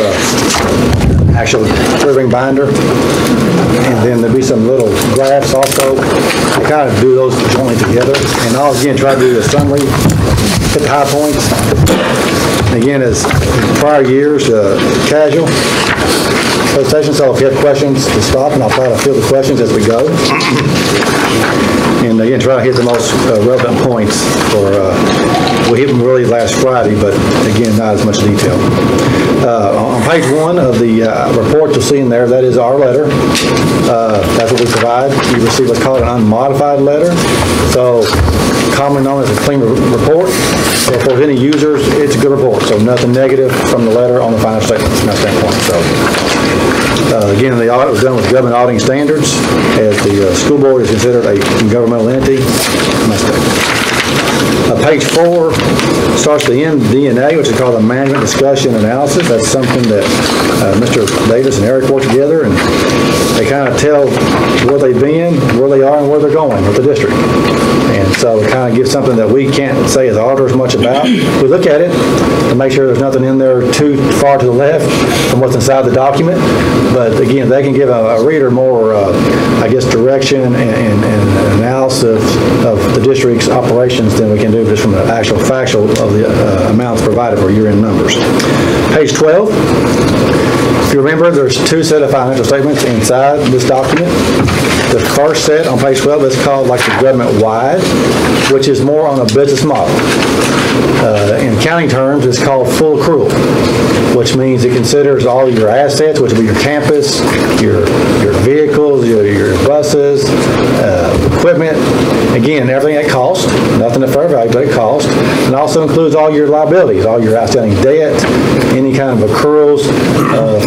actual clearing binder, and then there'll be some little graphs also. I kind of do those jointly together, and I'll again try to do a summary, hit the high points. And again, as in prior years, casual presentation, so if you have questions, to stop, and I'll try to fill the questions as we go. And again, try to hit the most relevant points for, we hit them really last Friday, but again, not as much detail. On page 1 of the report you'll see in there, that is our letter. That's what we provide. You receive what's called an unmodified letter. So commonly known as a clean report. So for any users, it's a good report. So nothing negative from the letter on the final statement from that standpoint. So again, the audit was done with government auditing standards, as the school board is considered a governmental entity. Page 4 starts the MD&A, which is called the Management Discussion Analysis. That's something that Mr. Davis and Eric work together, and they kind of tell where they've been, where they are, and where they're going with the district. And so it kind of gives something that we can't say as auditors much about. We look at it to make sure there's nothing in there too far to the left from what's inside the document. But again, they can give a reader more, I guess, direction and analysis of the district's operations than we can do just from the actual factual of the amounts provided for year-end numbers. Page 12. If you remember, there's 2 sets of financial statements inside this document. The first set on page 12 is called like the government-wide, which is more on a business model. In accounting terms, it's called full accrual, which means it considers all your assets, which will be your campus, your vehicles, your buses, equipment, again, everything at cost, nothing at fair value, but at cost. And also includes all your liabilities, all your outstanding debt, any kind of accruals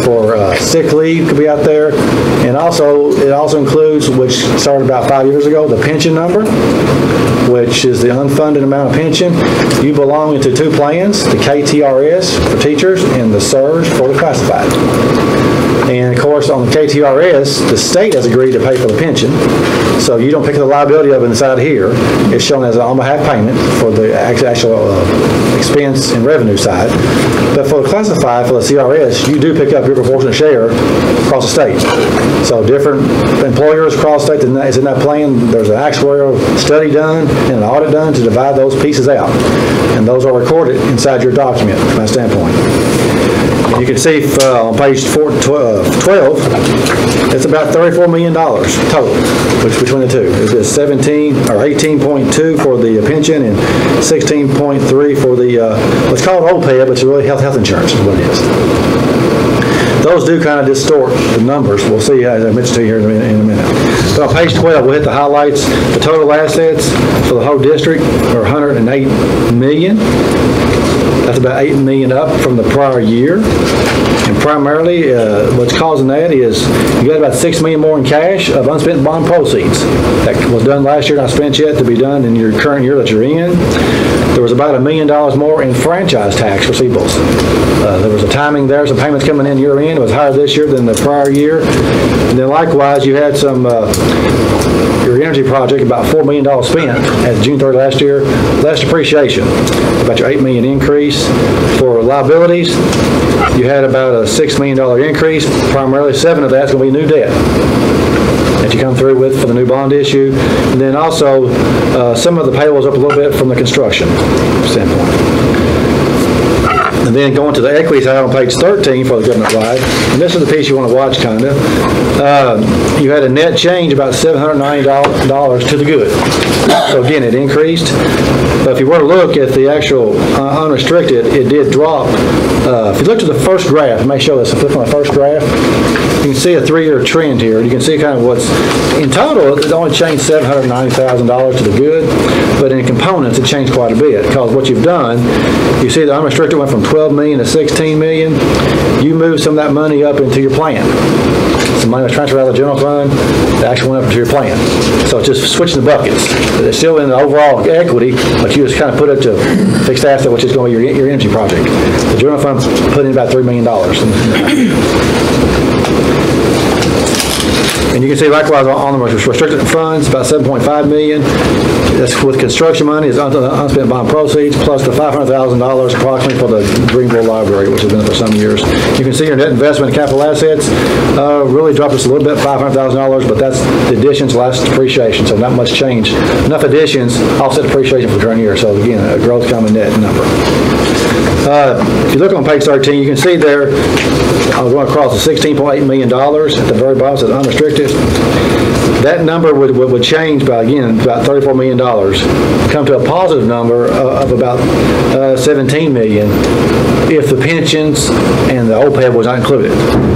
for sick leave could be out there. And also, it also includes, which started about 5 years ago, the pension number, which is the unfunded amount of pension. You belong into two plans, the KTRS for teachers and the SURS for the classified. And of course, on the KTRS, the state has agreed to pay for the pension, so you don't pick the liability of it inside here. It's shown as an on-behalf payment for the actual expense and revenue side. But for the classified, for the CRS, you do pick up your proportionate share across the state. So different employers across the state is in that plan. There's an actuarial study done and an audit done to divide those pieces out. And those are recorded inside your document from that standpoint. You can see on page 12, it's about $34 million total, which between the two. It's 17 or 18.2 for the pension and 16.3 for the what's called OPEB, but it's really health insurance is what it is. Those do kind of distort the numbers. We'll see, as I mentioned to you here in a minute. But on page 12, we'll hit the highlights. The total assets for the whole district are $108 million. That's about $8 million up from the prior year. And primarily, what's causing that is you got about $6 million more in cash of unspent bond proceeds. That was done last year, not spent yet, to be done in your current year that you're in. There was about $1 million more in franchise tax receivables. There was a timing there, some payments coming in year end. It was higher this year than the prior year. And then likewise, you had some, your energy project, about $4 million spent at June 3rd last year, less depreciation, about your $8 million increase. For liabilities, you had about a $6 million increase, primarily 7 of that's going to be new debt that you come through with for the new bond issue. And then also, some of the payables up a little bit from the construction standpoint. And then going to the equity side on page 13 for the government-wide, and this is the piece you want to watch, kind of. You had a net change about $790 to the good. So again, it increased. But if you were to look at the actual unrestricted, it did drop. If you look to the first graph, I may show this. Flip on the first graph. You can see a 3-year trend here. You can see kind of what's in total. It only changed $790,000 to the good, but in components, it changed quite a bit because what you've done, you see the unrestricted went from 12 million to 16 million. You moved some of that money up into your plan. Some money was transferred out of the general fund, it actually went up into your plan. So it's just switching the buckets. It's still in the overall equity, but you just kind of put it to fixed asset, which is going to be your energy project. The general fund put in about $3 million. And you can see likewise on the restricted funds, about $7.5 million. That's with construction money, is unspent bond proceeds, plus the $500,000 approximately for the Greenville Library, which has been for some years. You can see your net investment in capital assets really dropped us a little bit, $500,000, but that's the additions less depreciation, so not much change. Enough additions offset depreciation for the current year, so again, a growth common net number. If you look on page 13, you can see there, going across the $16.8 million at the very bottom, it says unrestricted. That number would change by, again, about $34 million, come to a positive number of about $17 million if the pensions and the OPEB was not included.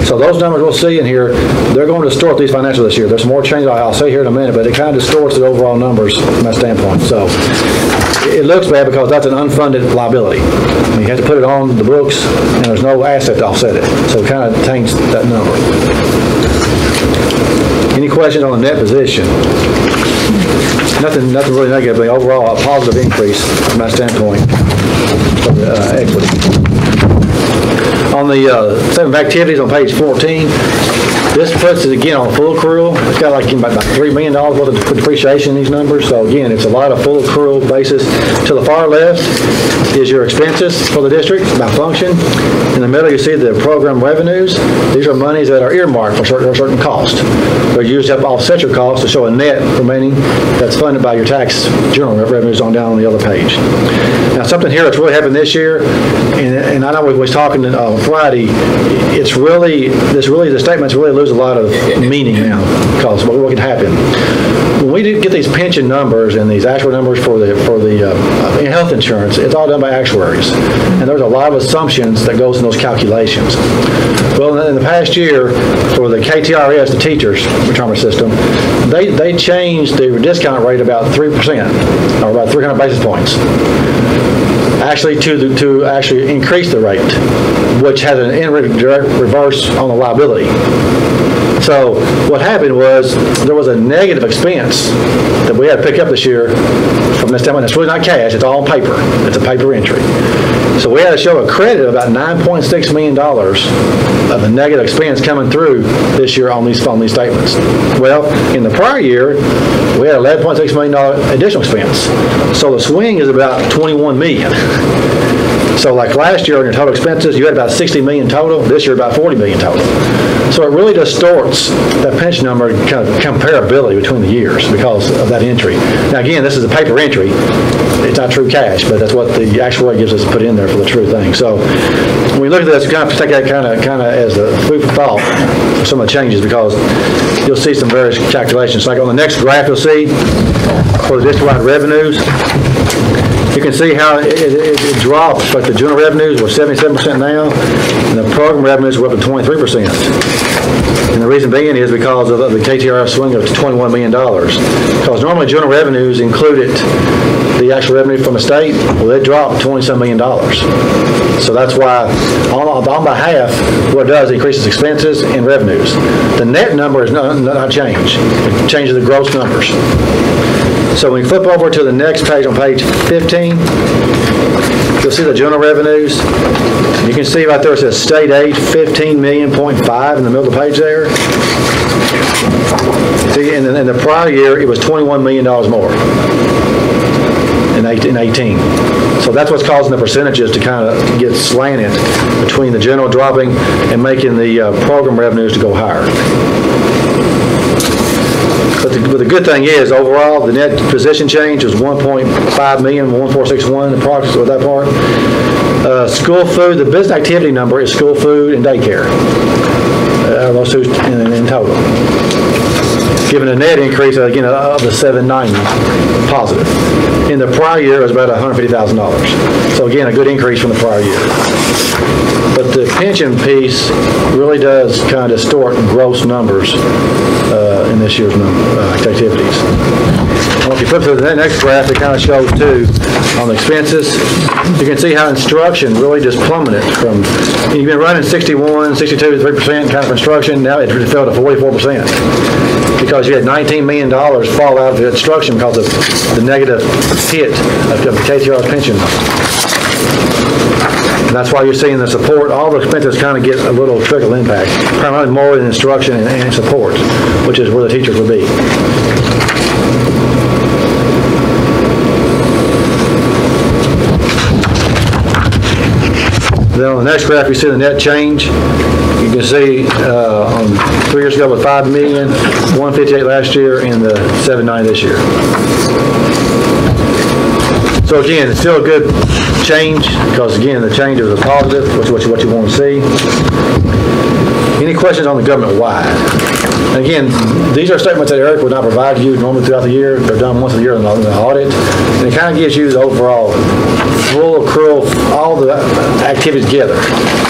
So those numbers we'll see in here, they're going to distort these financials this year. There's more change I'll say here in a minute, but it kind of distorts the overall numbers from that standpoint. So it looks bad because that's an unfunded liability. I mean, you have to put it on the books, and there's no asset to offset it. So it kind of taints that number. Any questions on the net position? Nothing really negative, but overall a positive increase from that standpoint of the equity. On the statement of activities on page 14, this puts it again on full accrual. It's got like about $3 million worth of depreciation in these numbers. So again, it's a lot of full accrual basis. To the far left is your expenses for the district by function. In the middle, you see the program revenues. These are monies that are earmarked for certain costs. They're used to offset your costs to show a net remaining that's funded by your tax general revenues on down on the other page. Now, something here that's really happened this year, and I know we was talking on Friday society, the statements really lose a lot of meaning now, because what can happen when we get these pension numbers and these actual numbers for the health insurance, it's all done by actuaries, and there's a lot of assumptions that goes in those calculations. Well, in the past year, for the KTRS, the teachers retirement system, they changed the discount rate about 3%, or about 300 basis points. Actually, to actually increase the rate, which has an indirect reverse on the liability. So what happened was there was a negative expense that we had to pick up this year from this time. It's really not cash; it's all on paper. It's a paper entry. So we had to show a credit of about $9.6 million of a negative expense coming through this year on these statements. Well, in the prior year, we had $11.6 million additional expense. So the swing is about $21 million. So like last year on your total expenses, you had about $60 million total. This year, about $40 million total. So it really distorts that pension number kind of comparability between the years because of that entry. Now again, this is a paper entry. It's not true cash, but that's what the actuariat gives us to put in there for the true thing. So when we look at this, we kind of take that kind of as a food for thought for some of the changes, because you'll see some various calculations. Like on the next graph, you'll see for the district-wide revenues, you can see how it drops. Like the general revenues were 77% now, and the program revenues were up to 23%. And the reason being is because of the KTRF swing of $21 million. Because normally general revenues included the actual revenue from the state, well, they dropped $27 million. So that's why on by half, what it does, it increases expenses and revenues. The net number is not changed. It changes the gross numbers. So when you flip over to the next page, on page 15, you'll see the general revenues. You can see right there it says state aid, $15.5 million in the middle of the page there. See, in the prior year, it was $21 million more in 18. So that's what's causing the percentages to kind of get slanted between the general dropping and making the program revenues to go higher. But the good thing is, overall, the net position change was $1.5 million, 1,461, approximately with that part. School food, the business activity number is school food and daycare. Those two in total. Given a net increase, again, of the 790 positive. In the prior year, it was about $150,000. So again, a good increase from the prior year. But the pension piece really does kind of distort gross numbers in this year's activities. Well, if you flip to the next graph, it kind of shows too on the expenses. You can see how instruction really just plummeted from, you've been running 61, 62, 3% kind of instruction. Now it fell to 44% because you had $19 million fall out of the instruction because of the negative hit of the KTR's pension. And that's why you're seeing the support, all the expenses kind of get a little trickle impact, primarily more in instruction and support, which is where the teachers would be. Then on the next graph, you see the net change. You can see on 3 years ago with $5 million, $158 last year, and the $790 this year. So again, it's still a good change because again, the change is a positive, which is what you want to see. Any questions on the government-wide? Again, these are statements that Eric would not provide to you normally throughout the year. They're done once a year in the audit, and it kind of gives you the overall full accrual, all the activities together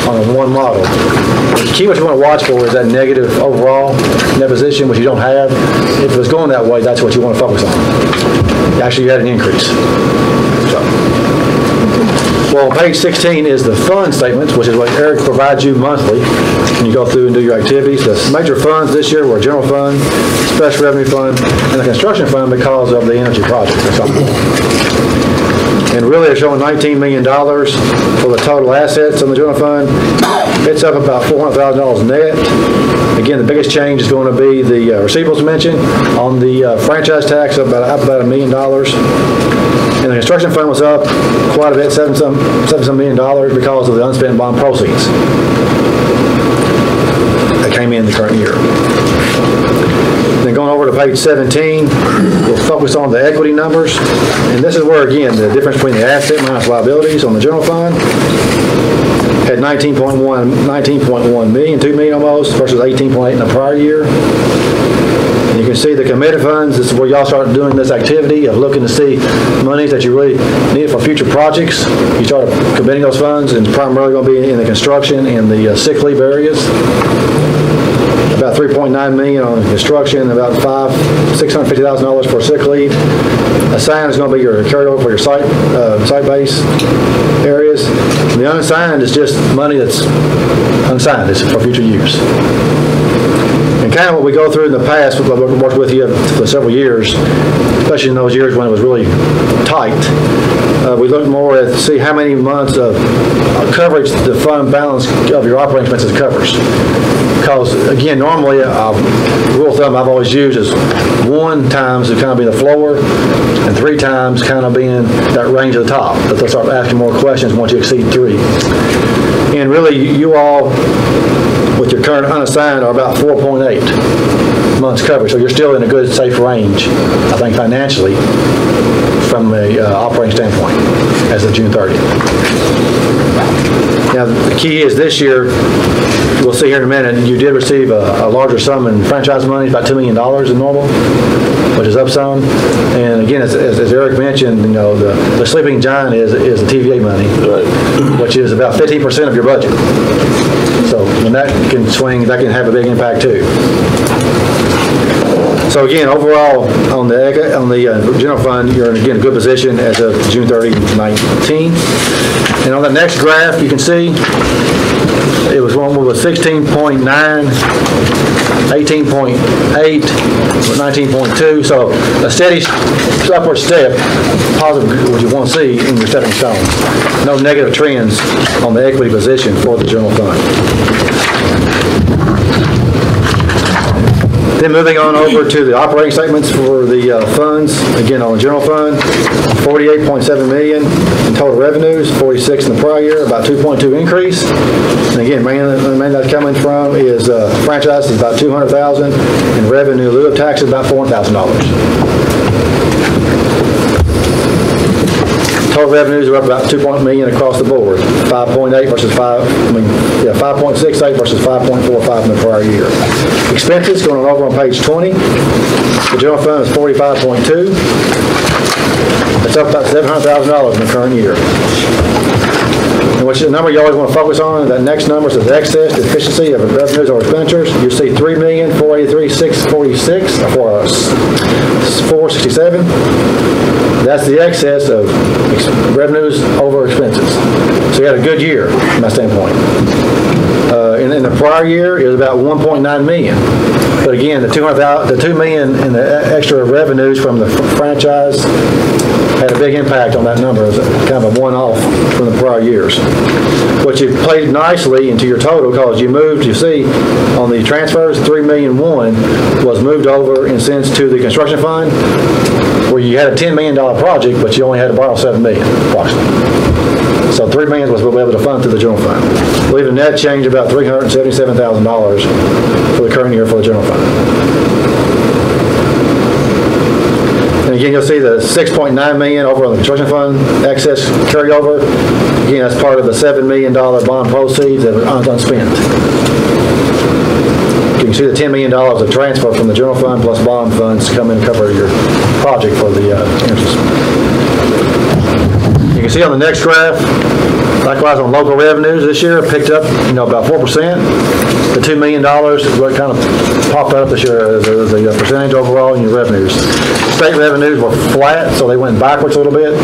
on one model. The key what you want to watch for is that negative overall net position, which you don't have. If it was going that way, that's what you want to focus on. Actually, you had an increase. Well, page 16 is the fund statements, which is what Eric provides you monthly when you go through and do your activities. The major funds this year were general fund, special revenue fund, and the construction fund because of the energy project. And really they're showing $19 million for the total assets in the general fund. It's up about $400,000 net. Again, the biggest change is going to be the receivables mentioned on the franchise tax, up about $1 million. And the construction fund was up quite a bit, $7 million because of the unspent bond proceeds that came in the current year. Then going over to page 17, we'll focus on the equity numbers. And this is where, again, the difference between the asset minus liabilities on the general fund had 19.1 million, 2 million almost, versus 18.8 in the prior year. And you can see the committed funds, this is where y'all start doing this activity of looking to see monies that you really need for future projects. You start committing those funds, and it's primarily going to be in the construction and the sick leave areas. About 3.9 million on construction, about $650,000 for sick leave. Assigned is going to be your carryover for your site-based areas. And the unassigned is just money that's unsigned. It's for future use. And kind of what we go through in the past, we've worked with you for several years, especially in those years when it was really tight. We look more at see how many months of coverage the fund balance of your operating expenses covers. Because again, normally, rule of thumb I've always used is 1 times to kind of be the floor, and 3 times kind of being that range at the top. But they'll start asking more questions once you exceed 3. And really, you all, with your current unassigned, are about 4.8 months coverage. So you're still in a good, safe range, I think, financially, from an operating standpoint, as of June 30th. Now, the key is this year, we'll see here in a minute, you did receive a larger sum in franchise money, about $2 million in normal, which is up some. And again, as Eric mentioned, you know, the Sleeping Giant is the TVA money, which is about 15% of your budget. So when that can swing, that can have a big impact too. So again, overall, on the general fund, you're in, again, a good position as of June 30, 19. And on the next graph, you can see it was one with 16.9, 18.8, 19.2. So a steady upward step, positive, what you want to see in your stepping stones. No negative trends on the equity position for the general fund. Then moving on over to the operating statements for the funds. Again, on the general fund, $48.7 million in total revenues, 46 in the prior year, about 2.2 increase. And again, mainly that's coming from is franchise is about $200,000, and revenue in lieu of taxes about $400,000. Total revenues are up about $2 million across the board, 5.8 versus 5.68 versus 5.45 in the prior year. Expenses going over on page 20. The general fund is 45.2. It's up about $700,000 in the current year. And which is the number you always want to focus on, that next number is the excess, the efficiency of revenues over expenditures. You see $3,483,646 or $467. That's the excess of revenues over expenses. So you had a good year from that standpoint. In the prior year, it was about $1.9 million. But again, the $2 million in the extra revenues from the franchise had a big impact on that number as kind of a one-off from the prior years. But you played nicely into your total because you moved, you see, on the transfers, $3,000,001 was moved over in sense to the construction fund, where you had a $10 million project, but you only had to borrow $7 million approximately. So $3 million was able to fund through the general fund, leaving net change about $377,000 for the current year for the general fund. And again, you'll see the $6.9 million over on the construction fund excess carryover. Again, that's part of the $7 million bond proceeds that are unspent. You can see the $10 million of transfer from the general fund plus bond funds come in to cover your project for the interest. You can see on the next graph, likewise on local revenues this year, picked up about 4%. The $2 million is what kind of popped up this year as a percentage overall in your revenues. State revenues were flat, so they went backwards a little bit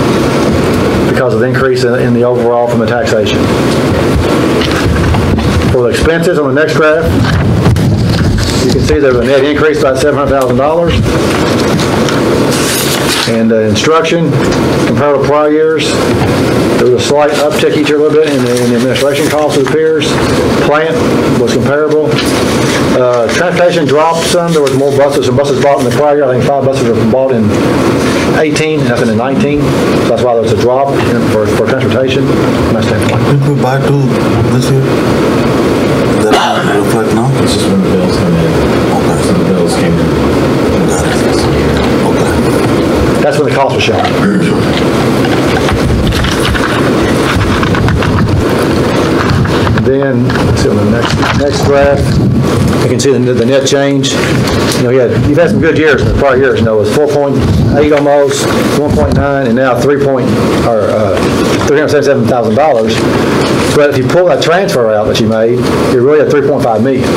because of the increase in the overall from the taxation. For the expenses on the next graph, you can see there's a net increase about $700,000. And instruction, compared to prior years, there was a slight uptick each year a little bit in the administration costs, it appears. Plant was comparable. Transportation dropped some. There was more buses. Some buses bought in the prior year. I think 5 buses were bought in 18 and nothing in 19. So that's why there was a drop for transportation from that standpoint. Did we buy 2 this year? Is that reflect now? It's just when the bills come in. Okay. So the bills came in. Got it. Okay. next graph, you can see the net change. You've had some good years in the prior years. It was 4.8 almost, 1.9, and now $377,000. But if you pull that transfer out that you made, you're really at $3.5 million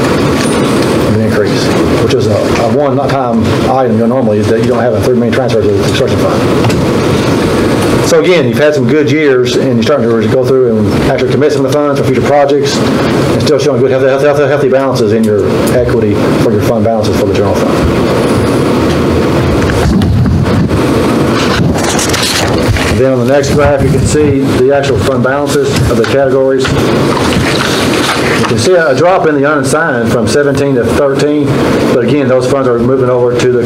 in increase, which is a one-time item normally that you don't have a $3 million transfer to the construction fund. So again, you've had some good years, and you're starting to go through and actually commit some of the funds for future projects, and still showing good healthy balances in your equity for your fund balances for the general fund. And then on the next graph, you can see the actual fund balances of the categories. You can see a drop in the unassigned from 17 to 13, but again, those funds are moving over to the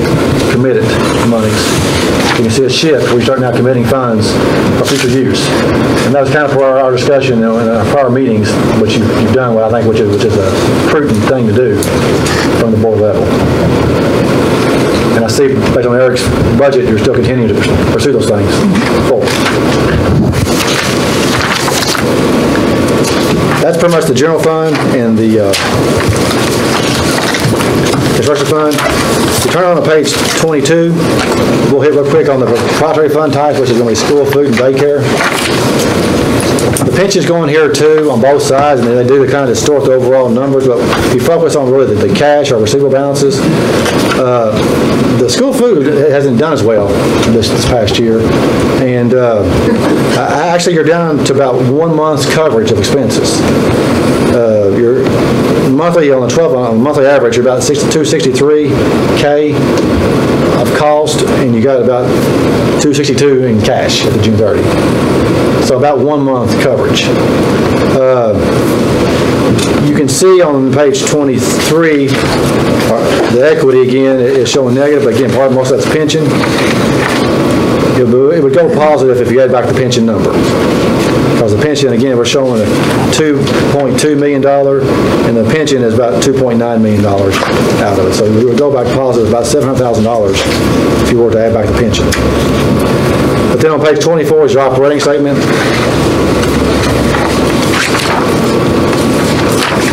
committed monies. You can see a shift where you start now committing funds for future use. And that was kind of for our discussion in our prior meetings, which you've done, I think, which is a prudent thing to do from the board level. And I see, based on Eric's budget, you're still continuing to pursue those things forward. That's pretty much the general fund and the construction fund. If you turn on to page 22, we'll hit real quick on the proprietary fund type, which is going to be school, food, and daycare. The pension's going here too on both sides, and they do kind of distort the overall numbers, but if you focus on really the cash or receivable balances, the school food hasn't done as well this past year, and actually you're down to about 1 month's coverage of expenses. Your monthly on the monthly average, you're about 263K of cost, and you got about 262 in cash at the June 30. So about 1 month coverage. You can see on page 23, the equity again is showing negative, but again, most of that's pension. It would go positive if you add back the pension number. Because the pension, again, we're showing a $2.2 million, and the pension is about $2.9 million out of it. So we would go back positive about $700,000 if you were to add back the pension. But then on page 24 is your operating statement.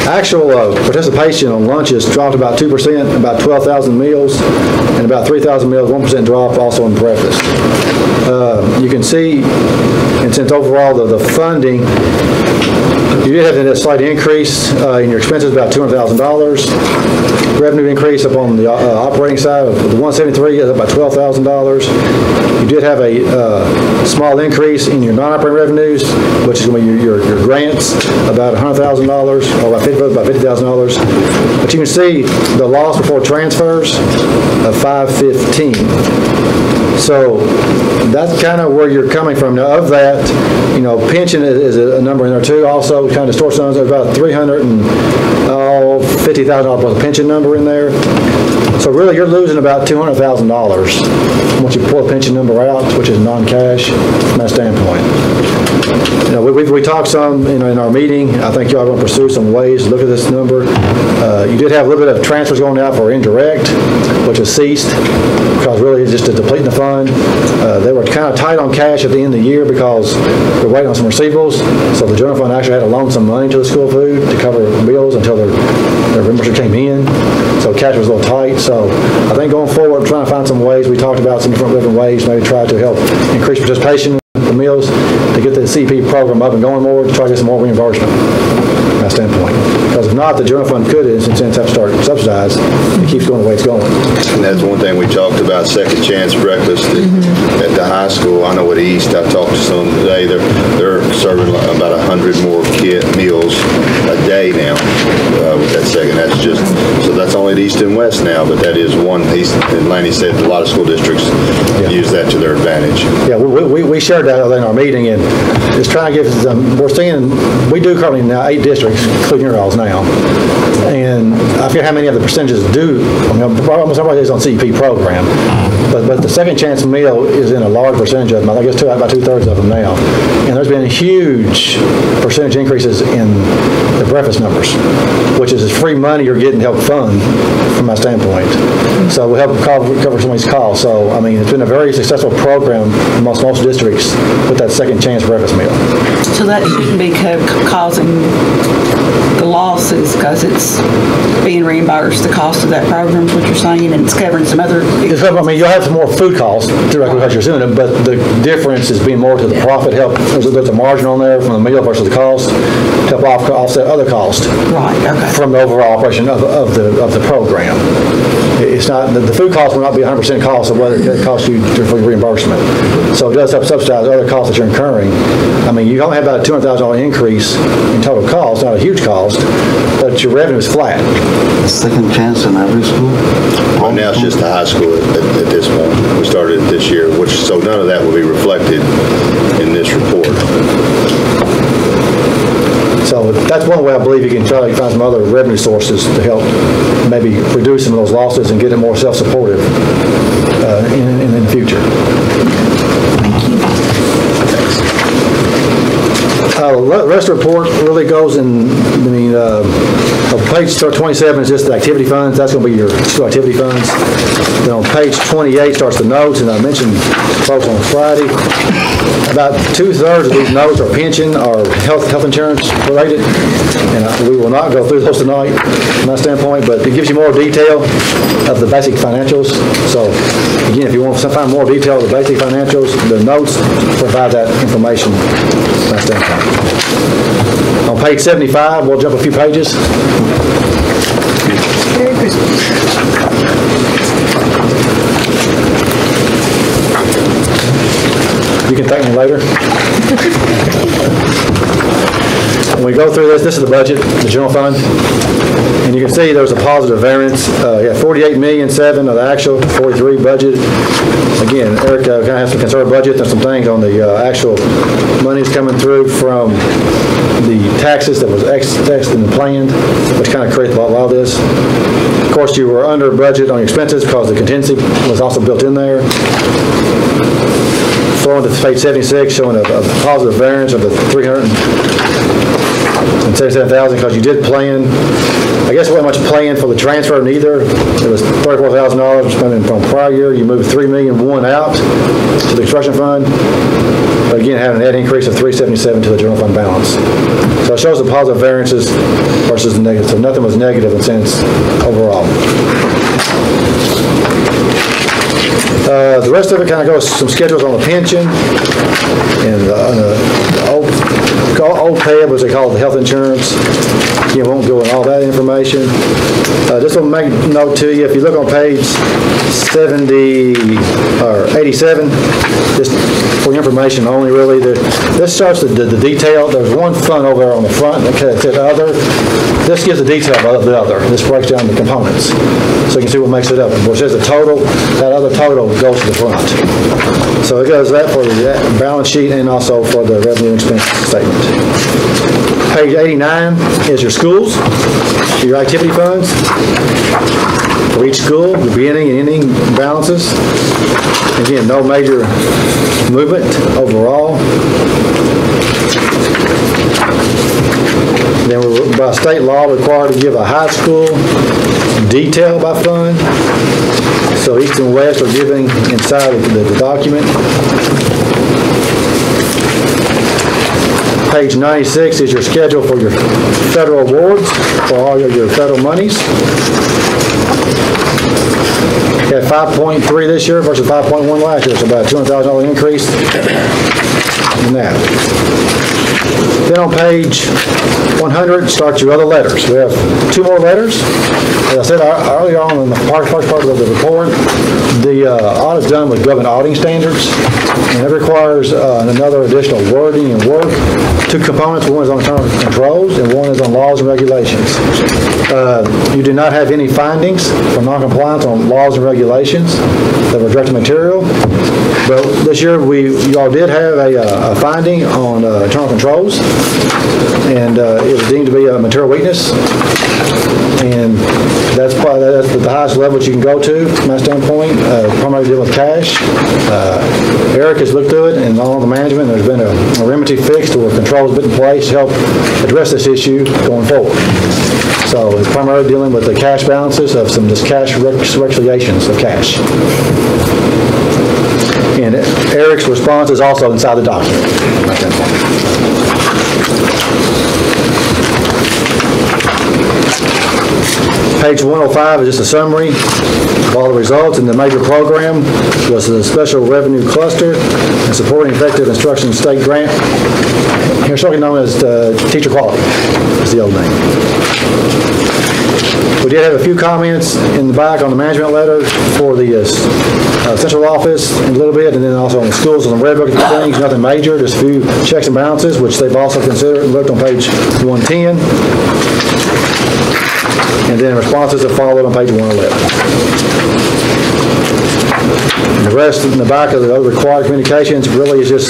Actual participation on lunches dropped about 2%, about 12,000 meals, and about 3,000 meals, 1% drop also in breakfast. You can see, and since overall the funding, you did have a slight increase in your expenses, about $200,000. Revenue increase up on the operating side of the 173 is up by $12,000. You did have a small increase in your non-operating revenues, which is going to be your grants, about $100,000 or about $50,000. But you can see the loss before transfers of $515. So that's kind of where you're coming from. Now, of that, pension is a number in there too. Also, kind of distorts numbers. There's about $350,000 was a pension number in there. So really, you're losing about $200,000 once you pull a pension number out, which is non-cash from that standpoint. We talked some in our meeting. I think y'all are going to pursue some ways to look at this number. You did have a little bit of transfers going out for indirect, which has ceased because really it's just to deplete the fund. They were kind of tight on cash at the end of the year because they're waiting on some receivables. So the general fund actually had to loan some money to the school food to cover bills until their membership came in. So cash was a little tight. So I think going forward, we're trying to find some ways. We talked about some different ways, maybe try to help increase participation in the meals to get the CP program up and going more, to try to get some more reimbursement from that standpoint. Because if not, the general fund could, in some sense, have to start subsidized. It keeps going the way it's going. And that's one thing we talked about, second chance breakfast at the high school. I know at East, I talked to some today, they're serving about 100 more meals a day now with that second. So that's only at East and West now, but that is one. East and Laney said a lot of school districts use that to their advantage. Yeah, we shared that in our meeting, and just trying to give them, we're seeing, we do currently now 8 districts, including your all's now. And I forget how many of the percentages do, I mean, almost everybody is on CEP program, but the second chance meal is in a large percentage of them. I think it's about 2/3 of them now. And there's been huge percentage increases in the breakfast numbers, which is free money you're getting to help fund from my standpoint. So we'll help cover some of these costs. So, I mean, it's been a very successful program amongst most districts with that second chance breakfast meal. So that shouldn't be causing the losses because it's being reimbursed, the cost of that program is what you're saying, and it's covering some other... I mean, you'll have some more food costs directly because you're doing it, but the difference is being more to the profit help. There's a margin on there from the meal versus the cost to help offset other costs from the overall operation of the program. It's not, the food cost will not be 100% cost of what it costs you for your reimbursement. So it does help subsidize other costs that you're incurring. I mean, you only have about a $200,000 increase in total cost, not a huge cost, but your revenue is flat. Second chance in every school? Right now, it's just the high school at this point. We started it this year, so none of that will be reflected in this report. So that's one way I believe you can try to find some other revenue sources to help maybe reduce some of those losses and get it more self-supportive in the future. Thank you. The rest of the report really goes in, page 27 is just the activity funds. That's going to be your school activity funds. Then on page 28 starts the notes, and I mentioned folks on Friday. About 2/3 of these notes are pension or health insurance related, and we will not go through those tonight from my standpoint, but it gives you more detail of the basic financials. So again, if you want to find more detail of the basic financials, the notes provide that information from my standpoint. On page 75, we'll jump a few pages. Merry Christmas. You can thank me later. When we go through this is the budget, the general fund, and you can see there's a positive variance. You got 48,000,007 of the actual, 43 budget. Again, Eric kind of has some conservative budget. There's some things on the actual monies coming through from the taxes that was taxed and planned, which kind of creates a lot of this. Of course, you were under budget on your expenses because the contingency was also built in there. Flowing to page 76, showing a positive variance of the $377,000 because you did plan. I guess it wasn't much plan for the transfer neither. It was $34,000 spending from prior year. You moved $3,000,001 out to the construction fund, but again having a net increase of $377 to the general fund balance. So it shows the positive variances versus the negative. So nothing was negative in a sense overall. The rest of it kind of goes some schedules on the pension and old payable, as they call it, the health insurance. You won't go in all that information. Just to make note to you, if you look on page 70 or 87, just for your information only, really, this starts the detail. There's one fund over there on the front that said other. This gives the detail of the other. This breaks down the components, so you can see what makes it up. It says the total. That other total goes to the front. So it goes that for the balance sheet and also for the revenue expense statement. Page 89 is your schools, your activity funds. For each school, the beginning and ending balances. Again, no major movement overall. Then we're by state law required to give a high school detail by fund. So East and West are giving inside the document. Page 96 is your schedule for your federal awards for all your federal monies. You had 5.3 this year versus 5.1 last year, so about a $200,000 increase in that. Then on page 100 starts your other letters. We have 2 more letters. As I said earlier on in the first part of the report, the audit is done with government auditing standards, and it requires another additional wording and work. 2 components. One is on internal controls, and one is on laws and regulations. You do not have any findings for noncompliance on laws and regulations that were directed material. But this year, you all did have a finding on internal controls, and it was deemed to be a material weakness. And that's the highest level that you can go to from that standpoint, primarily dealing with cash. Eric has looked through it, and all the management, there's been a remedy fixed or controls put in place to help address this issue going forward. So it's primarily dealing with the cash balances of some just cash reconciliations of cash. And Eric's response is also inside the document. Page 105 is just a summary of all the results, and the major program was the Special Revenue Cluster and Supporting Effective Instruction State Grant, historically known as Teacher Quality, is the old name. We did have a few comments in the back on the management letter for the central office a little bit, and then also on the schools on the red book things, nothing major, just a few checks and balances, which they've also considered and looked on page 110. And then responses are followed on page 111. And the rest in the back of the other required communications really is just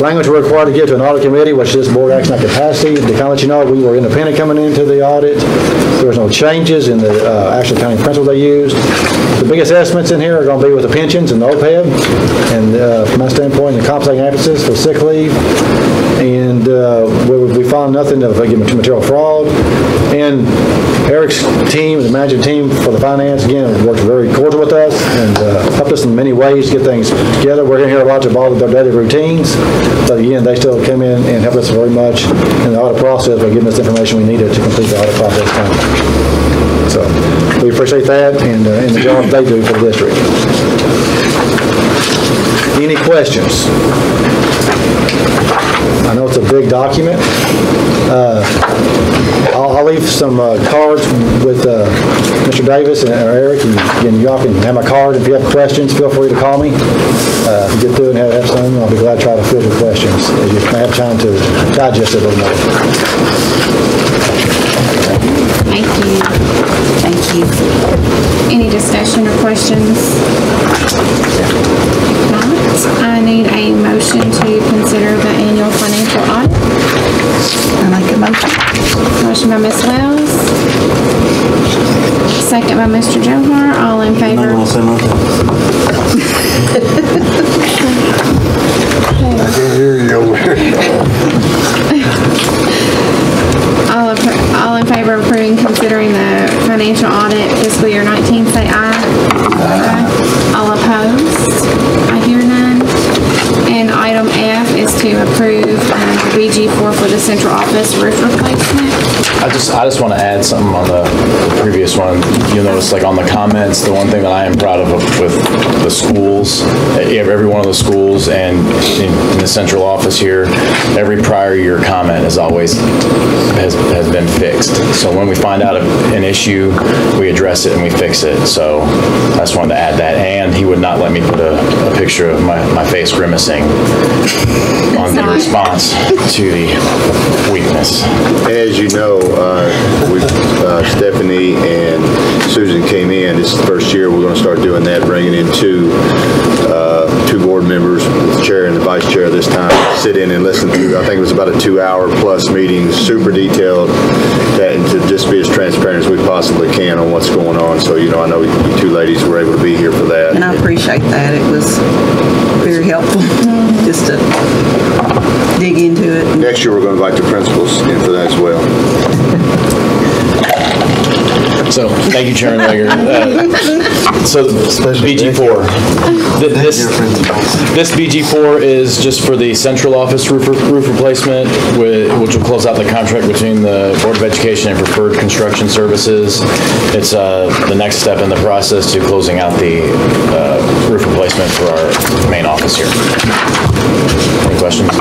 language we're required to give to an audit committee, which this board acts in that capacity. To kind of let you know, we were independent coming into the audit. There was no changes in the actual accounting principles they used. The biggest estimates in here are going to be with the pensions and the OPEB, and from that standpoint, the compensating absences for sick leave. And we found nothing of material fraud. And Eric's team, the management team for the finance, again, worked very cordial with us and helped us in many ways to get things together. We're going to hear a lot about their daily routines, but again, they still came in and helped us very much in the audit process by giving us the information we needed to complete the audit process. So we appreciate that and the job they do for the district. Any questions? I know it's a big document. I'll leave some cards with Mr. Davis and Eric, and y'all can have my card. If you have questions, feel free to call me. If you get through and have some, I'll be glad to try to field your questions. You may have time to digest it a little more. Thank you. Thank you. Any discussion or questions? If not, I need a motion to consider the annual financial audit. I make a motion. Motion by Ms. Wells. Second by Mr. Johar. All in favor? I can hear you over here. All in favor of approving considering the financial audit fiscal year 19, say aye. Aye. All opposed? I hear none. And item F is to approve the BG4 for the central office roof replacement. I just want to add something on the previous one. You'll notice, like on the comments, the one thing that I am proud of with the schools, every one of the schools and in the central office here, every prior year comment has always has been fixed. So when we find out an issue, we address it and we fix it. So I just wanted to add that. And he would not let me put a picture of my face grimacing on the response to the weakness. As you know, Stephanie and Susan came in. This is the first year we're going to start doing that, bringing in two board members, the chair and the vice chair this time, sit in and listen to, I think it was about a 2-hour plus meeting, super detailed, and to just be as transparent as we possibly can on what's going on. So, you know, I know you two ladies were able to be here for that. And I appreciate that. It was very helpful just to dig into it. Next year we're going to invite the principals in for that as well. So, thank you, Chairman Rager. So, BG4. This BG4 is just for the central office roof replacement, which will close out the contract between the Board of Education and Preferred Construction Services. It's the next step in the process to closing out the roof replacement for our main office here. Any questions?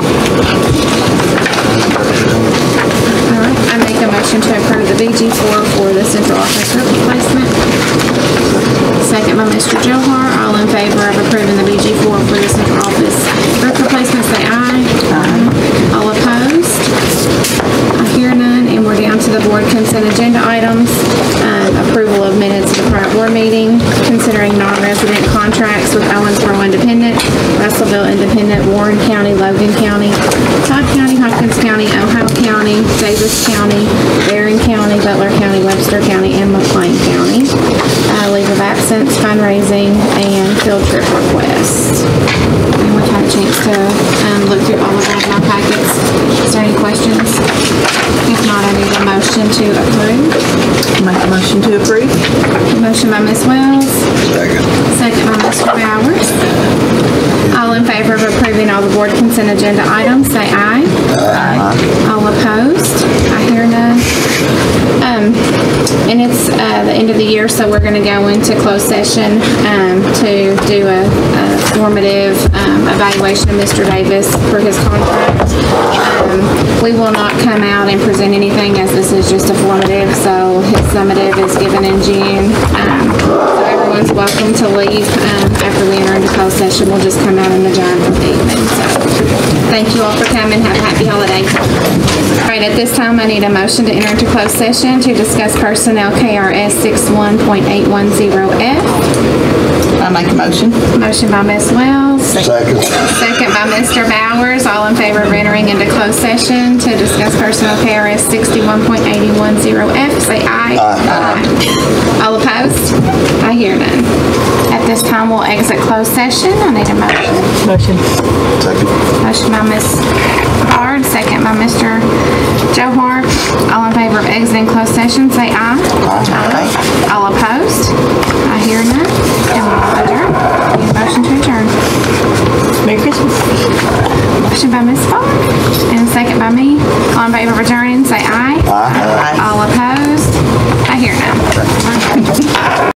All right, I make a motion to approve the BG4 for the central office roof replacement. Second by Mr. Johar. All in favor of approving the BG4 for the central office roof replacement, say aye. Aye. All opposed? I hear none, and we're down to to the board consent agenda items. Approval of minutes of the prior board meeting, considering non-resident contracts with Owensboro Independent, Russellville Independent, Warren County, Logan County, Todd County, Hopkins County, Ohio County, Davis County, Barron County, Butler County, Webster County, and McLean County. Leave of absence, fundraising, and field trip requests. And we've had a chance to look through all of that in our packets. Is there any questions? If not, I need a motion to approve. Make a motion to approve. Motion by Ms. Wells. Second by Mr. Bowers. All in favor of approving all the board consent agenda items, say aye. Aye. All opposed? I hear none. And it's the end of the year, so we're going to go into closed session to do a formative evaluation of Mr. Davis for his contract. We will not come out and present anything, as this is just a formative, so his summative is given in June. So everyone's welcome to leave after we enter into closed session. We'll just come out and adjourn for the evening. So thank you all for coming. Have a happy holiday. All right, at this time, I need a motion to enter into closed session to discuss personnel KRS 61.810F. I make a motion. Motion by Ms. Wells. Second. Second by Mr. Bowers. All in favor of entering into closed session to discuss personnel KRS 61.810F, say aye. Aye. All opposed? I hear none. At this time, we'll exit closed session. I need a motion. Motion. Second. Motion by Ms. Bard, second by Mr. Johar. All in favor of exiting closed session, say aye. Aye. All opposed? I hear none. And we'll adjourn. Need a motion to adjourn. Merry Christmas. Motion by Ms. Bard and second by me. All in favor of adjourning,